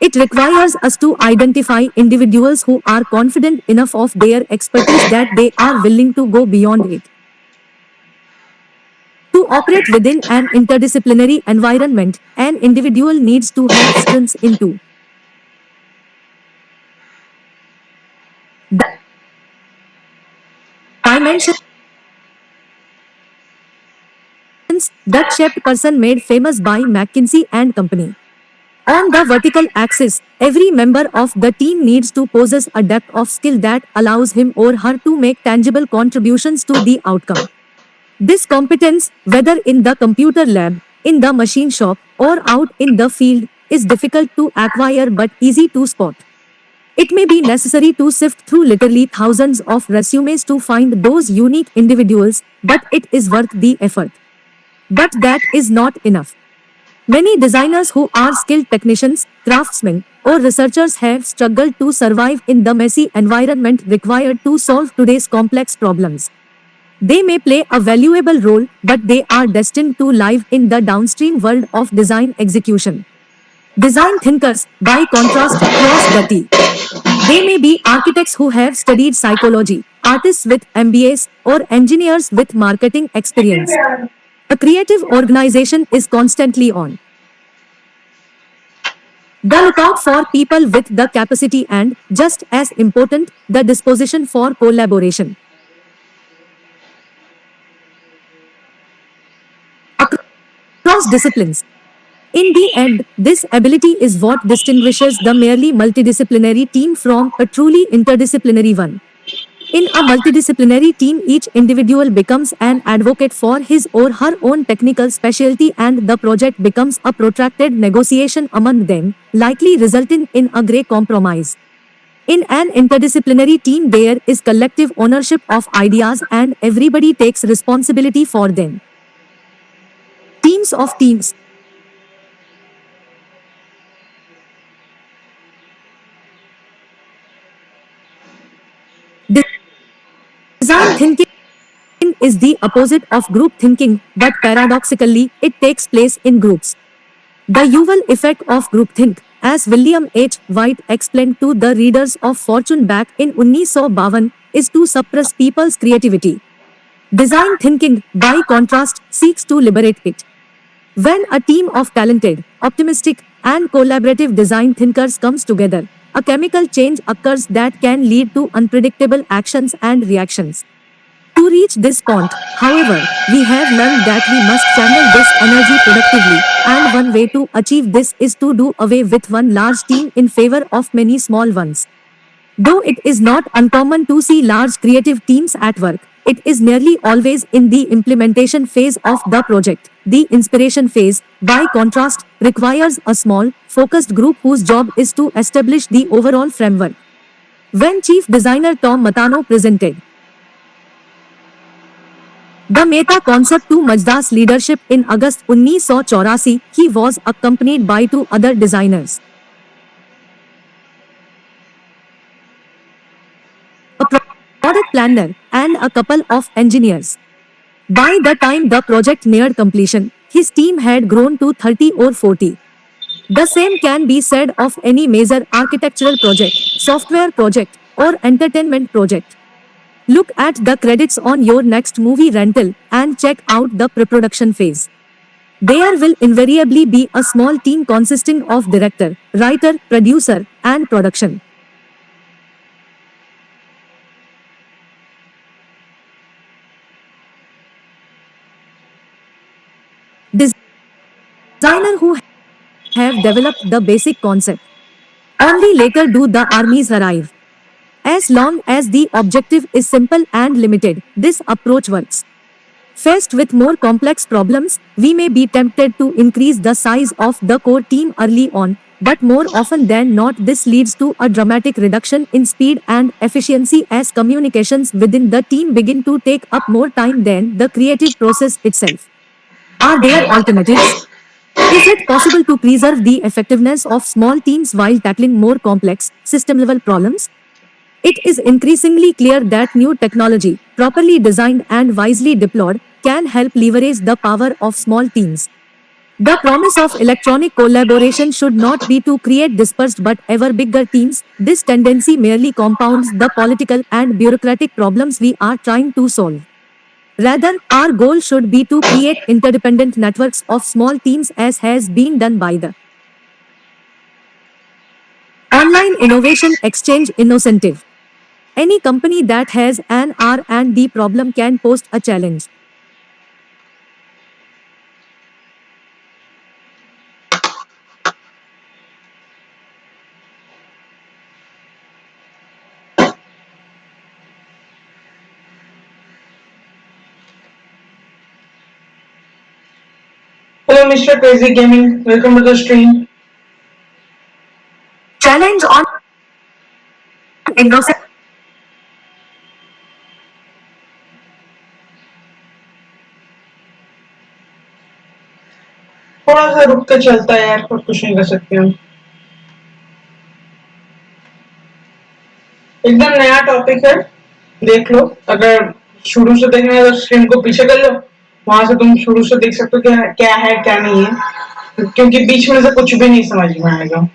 It requires us to identify individuals who are confident enough of their expertise that they are willing to go beyond it. To operate within an interdisciplinary environment, an individual needs to have strengths into the dimensions duck-shaped person made famous by McKinsey and Company. On the vertical axis, every member of the team needs to possess a depth of skill that allows him or her to make tangible contributions to the outcome. This competence, whether in the computer lab, in the machine shop, or out in the field, is difficult to acquire but easy to spot. It may be necessary to sift through literally thousands of resumes to find those unique individuals, but it is worth the effort. But that is not enough. Many designers who are skilled technicians, craftsmen, or researchers have struggled to survive in the messy environment required to solve today's complex problems. They may play a valuable role, but they are destined to live in the downstream world of design execution. Design thinkers, by contrast, cross the T. They may be architects who have studied psychology, artists with MBAs, or engineers with marketing experience. A creative organization is constantly on the lookout for people with the capacity and, just as important, the disposition for collaboration across disciplines. In the end, this ability is what distinguishes the merely multidisciplinary team from a truly interdisciplinary one. In a multidisciplinary team, each individual becomes an advocate for his or her own technical specialty, and the project becomes a protracted negotiation among them, likely resulting in a grey compromise. In an interdisciplinary team, there is collective ownership of ideas and everybody takes responsibility for them. Teams of teams. Design thinking is the opposite of group thinking, but paradoxically, it takes place in groups. The Yuval effect of groupthink, as William H. White explained to the readers of Fortune back in 1952, is to suppress people's creativity. Design thinking, by contrast, seeks to liberate it. When a team of talented, optimistic, and collaborative design thinkers comes together, a chemical change occurs that can lead to unpredictable actions and reactions. To reach this point, however, we have learned that we must channel this energy productively, and one way to achieve this is to do away with one large team in favor of many small ones. Though it is not uncommon to see large creative teams at work, it is nearly always in the implementation phase of the project. The inspiration phase, by contrast, requires a small, focused group whose job is to establish the overall framework. When Chief Designer Tom Matano presented the Meta concept to Majda's leadership in August 1984, he was accompanied by two other designers, a product planner, and a couple of engineers. By the time the project neared completion, his team had grown to 30 or 40. The same can be said of any major architectural project, software project, or entertainment project. Look at the credits on your next movie rental and check out the pre-production phase. There will invariably be a small team consisting of director, writer, producer, and production designer who have developed the basic concept. Only later do the armies arrive. As long as the objective is simple and limited, this approach works. Faced with more complex problems, we may be tempted to increase the size of the core team early on, but more often than not, this leads to a dramatic reduction in speed and efficiency as communications within the team begin to take up more time than the creative process itself. Are there alternatives? Is it possible to preserve the effectiveness of small teams while tackling more complex, system level problems? It is increasingly clear that new technology, properly designed and wisely deployed, can help leverage the power of small teams. The promise of electronic collaboration should not be to create dispersed but ever bigger teams. This tendency merely compounds the political and bureaucratic problems we are trying to solve. Rather, our goal should be to create interdependent networks of small teams as has been done by the Online Innovation Exchange Innocentive. Any company that has an R&D problem can post a challenge. Hello, Mr. Crazy Gaming. Welcome to the stream. Challenge on innocent. थोड़ा सा रुक के चलता है यार, कुछ नहीं कर सकते हम. एकदम नया टॉपिक है, देख लो. अगर शुरू से देखना है तो स्क्रीन को पीछे कर लो, वहां से तुम शुरू से देख सकते हो क्या है क्या नहीं है, क्योंकि बीच में से कुछ भी नहीं समझ में आएगा.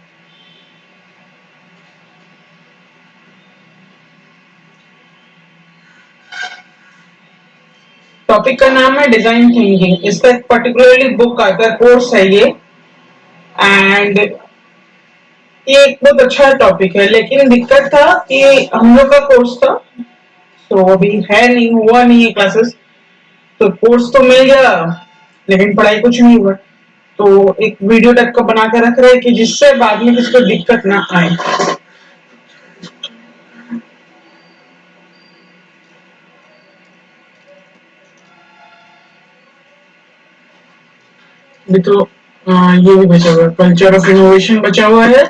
टॉपिक का नाम है डिजाइन थिंकिंग। इसका एक पर्टिकुलरली बुक आता है, कोर्स है ये, एंड ये एक बहुत अच्छा टॉपिक है। लेकिन दिक्कत था कि हम लोग का कोर्स था, तो अभी है नहीं, हुआ नहीं है क्लासेस, तो कोर्स तो मिल गया लेकिन पढ़ाई कुछ नहीं हुआ। तो एक वीडियो टाइप का बना के रख रहे हैं कि जिससे बाद में किसी को दिक्कत ना आए। अभी तो ये भी बचा हुआ है, कल्चर ऑफ इनोवेशन बचा हुआ है,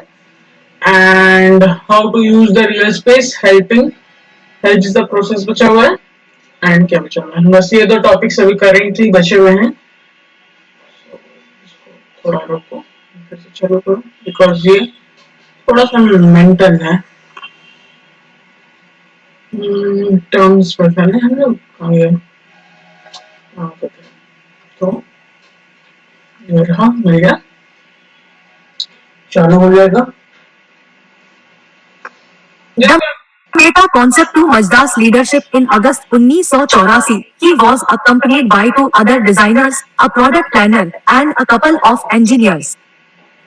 and how to use the real space helping help the process बचा हुआ है, एंड क्या बचा हुआ है, बस ये दो टॉपिक्स अभी करेंटली बचे हुए हैं। थोड़ा रुको, फिर से चलो करो, बिकॉज ये थोड़ा सा मेंटल है। टर्म्स पढ़ने हम लोग तो ये रहा, मिल गया, चालू हो जाएगा। The Meta concept to Majda's leadership in August 1984. He was accompanied by two other designers, a product planner, and a couple of engineers.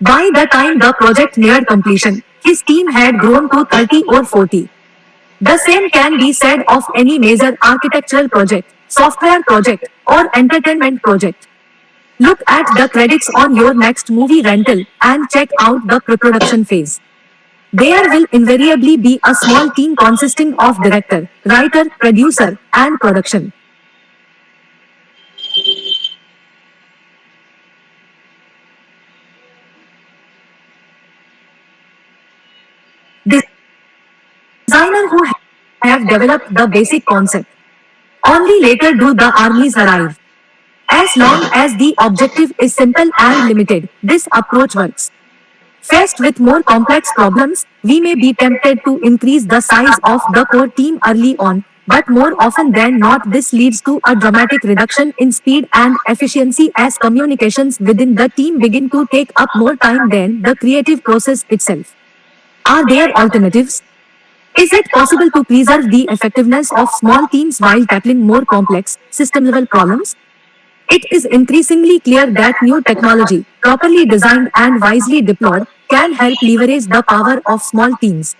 By the time the project neared completion, his team had grown to 30 or 40. The same can be said of any major architectural project, software project, or entertainment project. Look at the credits on your next movie rental and check out the pre-production phase. There will invariably be a small team consisting of director, writer, producer, and production. Designer who have developed the basic concept. Only later do the armies arrive. As long as the objective is simple and limited, this approach works. Faced with more complex problems, we may be tempted to increase the size of the core team early on, but more often than not this leads to a dramatic reduction in speed and efficiency as communications within the team begin to take up more time than the creative process itself. Are there alternatives? Is it possible to preserve the effectiveness of small teams while tackling more complex, system-level problems? It is increasingly clear that new technology, properly designed and wisely deployed, can help leverage the power of small teams.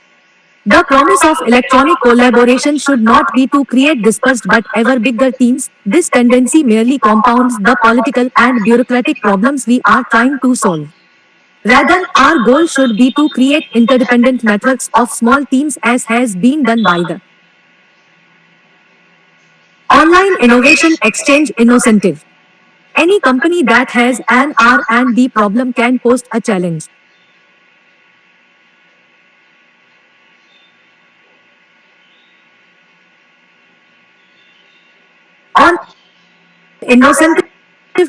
The promise of electronic collaboration should not be to create dispersed but ever bigger teams. This tendency merely compounds the political and bureaucratic problems we are trying to solve. Rather, our goal should be to create interdependent networks of small teams as has been done by the Online Innovation Exchange Innocentive. Any company that has an R&D problem can post a challenge. On Innocentive,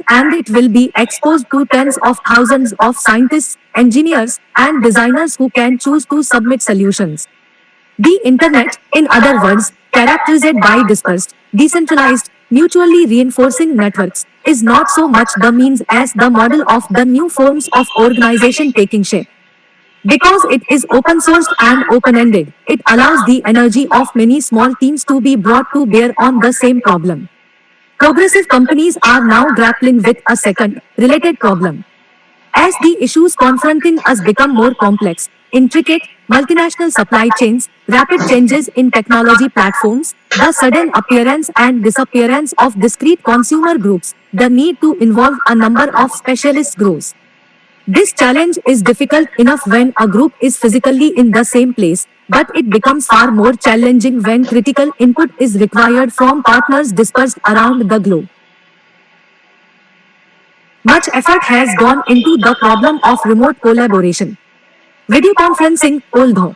and it will be exposed to tens of thousands of scientists, engineers, and designers who can choose to submit solutions. The Internet, in other words, characterized by dispersed, decentralized, mutually reinforcing networks, is not so much the means as the model of the new forms of organization taking shape. Because it is open sourced and open ended, it allows the energy of many small teams to be brought to bear on the same problem. Progressive companies are now grappling with a second, related problem. As the issues confronting us become more complex, intricate, multinational supply chains, rapid changes in technology platforms, the sudden appearance and disappearance of discrete consumer groups, the need to involve a number of specialists grows. This challenge is difficult enough when a group is physically in the same place, but it becomes far more challenging when critical input is required from partners dispersed around the globe. Much effort has gone into the problem of remote collaboration. Video conferencing, although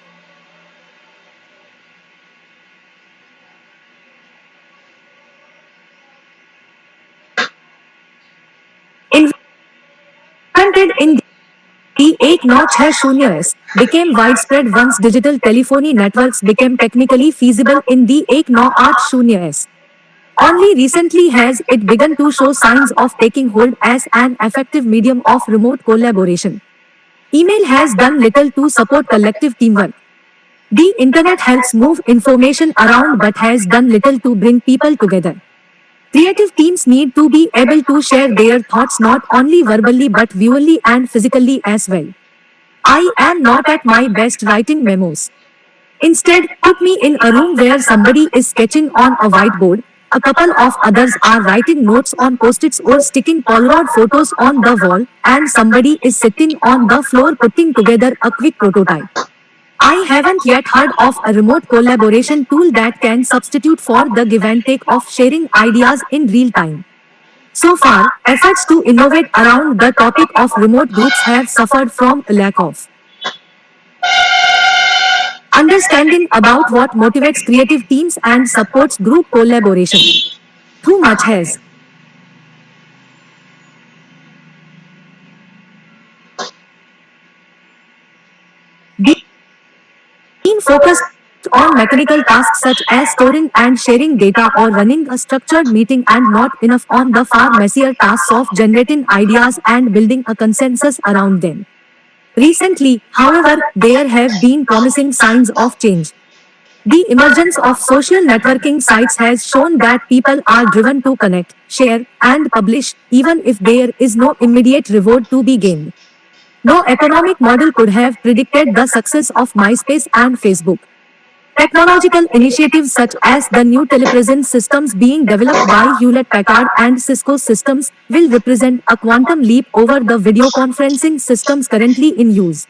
invented in the 1900s, became widespread once digital telephony networks became technically feasible in the 1980s. Only recently has it begun to show signs of taking hold as an effective medium of remote collaboration. Email has done little to support collective teamwork. The internet helps move information around but has done little to bring people together. Creative teams need to be able to share their thoughts not only verbally but visually and physically as well. I am not at my best writing memos. Instead, put me in a room where somebody is sketching on a whiteboard, a couple of others are writing notes on post-its or sticking Polaroid photos on the wall, and somebody is sitting on the floor putting together a quick prototype. I haven't yet heard of a remote collaboration tool that can substitute for the give and take of sharing ideas in real time. So far, efforts to innovate around the topic of remote groups have suffered from a lack of understanding about what motivates creative teams and supports group collaboration. Too much has been focused on mechanical tasks such as storing and sharing data or running a structured meeting and not enough on the far messier tasks of generating ideas and building a consensus around them. Recently, however, there have been promising signs of change. The emergence of social networking sites has shown that people are driven to connect, share, and publish, even if there is no immediate reward to be gained. No economic model could have predicted the success of MySpace and Facebook. Technological initiatives such as the new telepresence systems being developed by Hewlett Packard and Cisco Systems will represent a quantum leap over the video conferencing systems currently in use.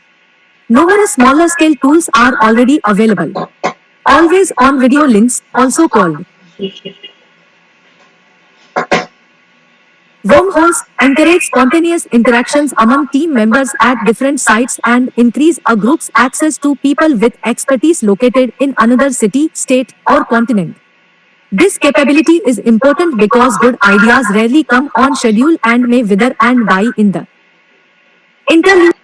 Numerous smaller scale tools are already available. Always on video links, also called wormholes, encourage spontaneous interactions among team members at different sites and increase a group's access to people with expertise located in another city, state, or continent. This capability is important because good ideas rarely come on schedule and may wither and die in the interlude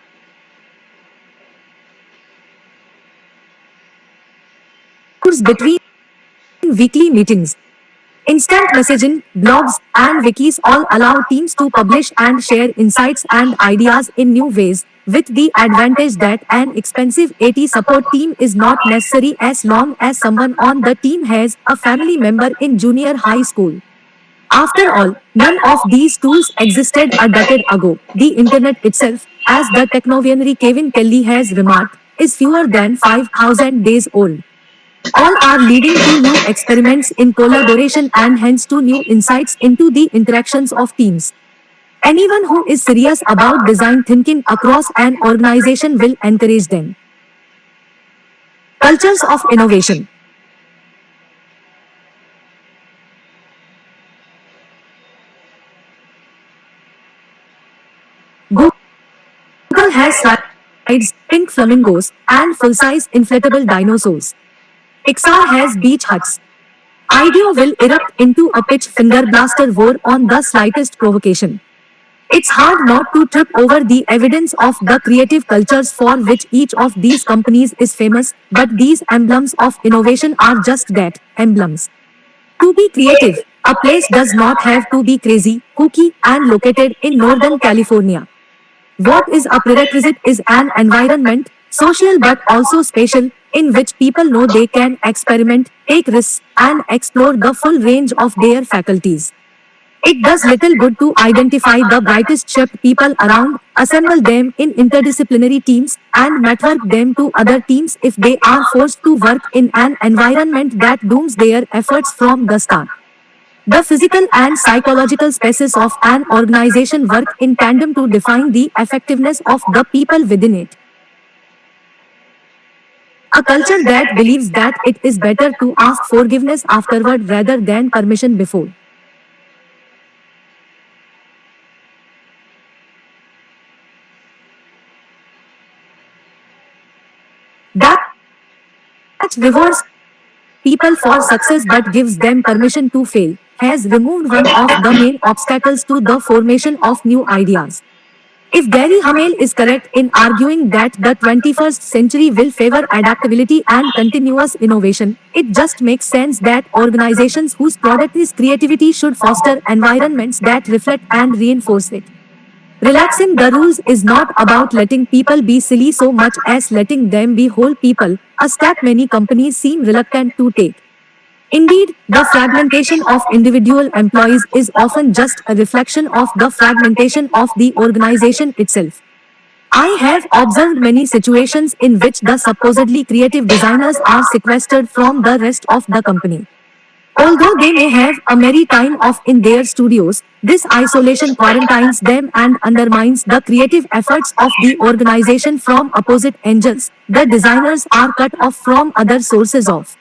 between weekly meetings. Instant messaging, blogs, and wikis all allow teams to publish and share insights and ideas in new ways, with the advantage that an expensive AT support team is not necessary as long as someone on the team has a family member in junior high school. After all, none of these tools existed a decade ago. The internet itself, as the technovisionary Kevin Kelly has remarked, is fewer than 5,000 days old. All are leading to new experiments in collaboration and hence to new insights into the interactions of teams. Anyone who is serious about design thinking across an organization will encourage them. Cultures of innovation. Google has slides, pink flamingos, and full-size inflatable dinosaurs. Pixar has beach huts. IDEO will erupt into a pitch finger blaster war on the slightest provocation. It's hard not to trip over the evidence of the creative cultures for which each of these companies is famous, but these emblems of innovation are just that, emblems. To be creative, a place does not have to be crazy, kooky, and located in Northern California. What is a prerequisite is an environment, social but also spatial, in which people know they can experiment, take risks, and explore the full range of their faculties. It does little good to identify the brightest shaped people around, assemble them in interdisciplinary teams, and network them to other teams if they are forced to work in an environment that dooms their efforts from the start. The physical and psychological spaces of an organization work in tandem to define the effectiveness of the people within it. A culture that believes that it is better to ask forgiveness afterward rather than permission before. That rewards people for success but gives them permission to fail, has removed one of the main obstacles to the formation of new ideas. If Gary Hamel is correct in arguing that the 21st century will favor adaptability and continuous innovation, it just makes sense that organizations whose product is creativity should foster environments that reflect and reinforce it. Relaxing the rules is not about letting people be silly so much as letting them be whole people, a step many companies seem reluctant to take. Indeed, the fragmentation of individual employees is often just a reflection of the fragmentation of the organization itself. I have observed many situations in which the supposedly creative designers are sequestered from the rest of the company. Although they may have a merry time off in their studios, this isolation quarantines them and undermines the creative efforts of the organization from opposite angles. The designers are cut off from other sources of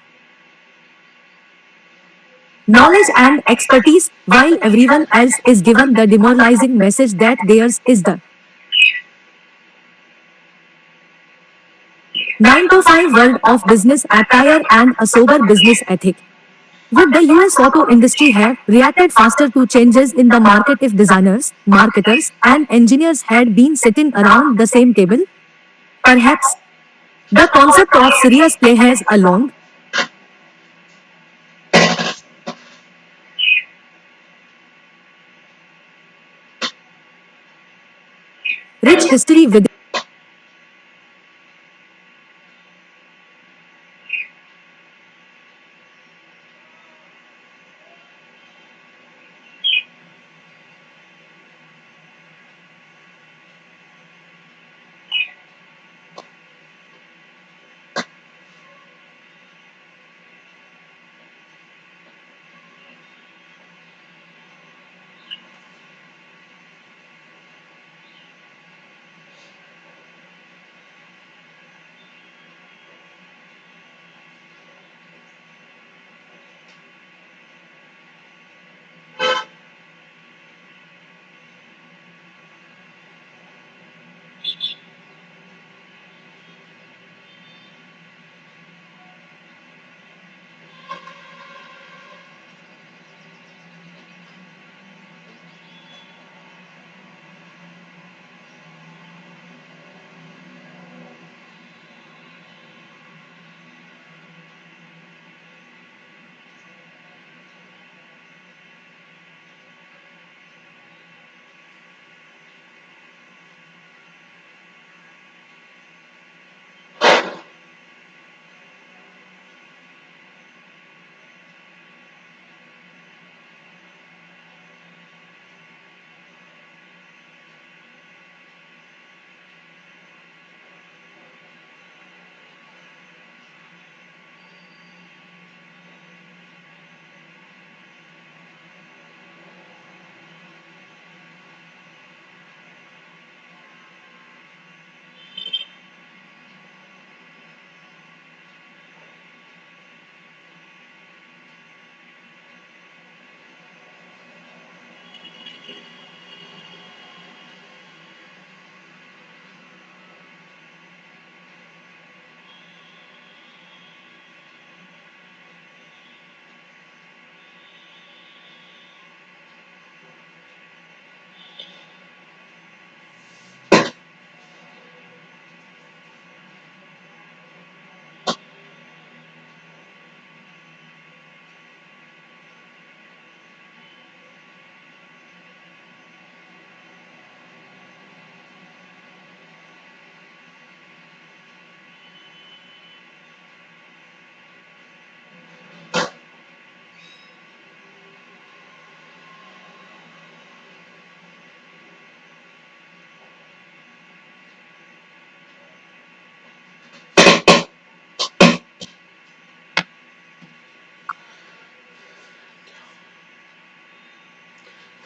knowledge and expertise, while everyone else is given the demoralizing message that theirs is the 9 to 5 world of business attire and a sober business ethic. Would the US auto industry have reacted faster to changes in the market if designers, marketers, and engineers had been sitting around the same table? Perhaps. The concept of serious play has a long, rich history with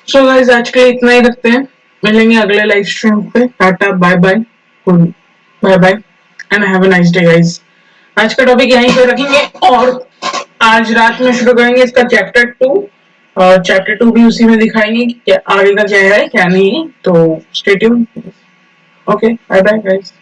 so guys आज के लिए इतना ही रखते हैं, मिलेंगे अगले live stream पे। Tata bye bye, goodbye bye and have a nice day guys. आज का टॉपिक यहीं पे रखेंगे और आज रात में शुरू करेंगे इसका चैप्टर 2 और चैप्टर 2 भी उसी में दिखाएंगे कि आगे का क्या है क्या नहीं है। तो stay tuned. Okay bye bye guys.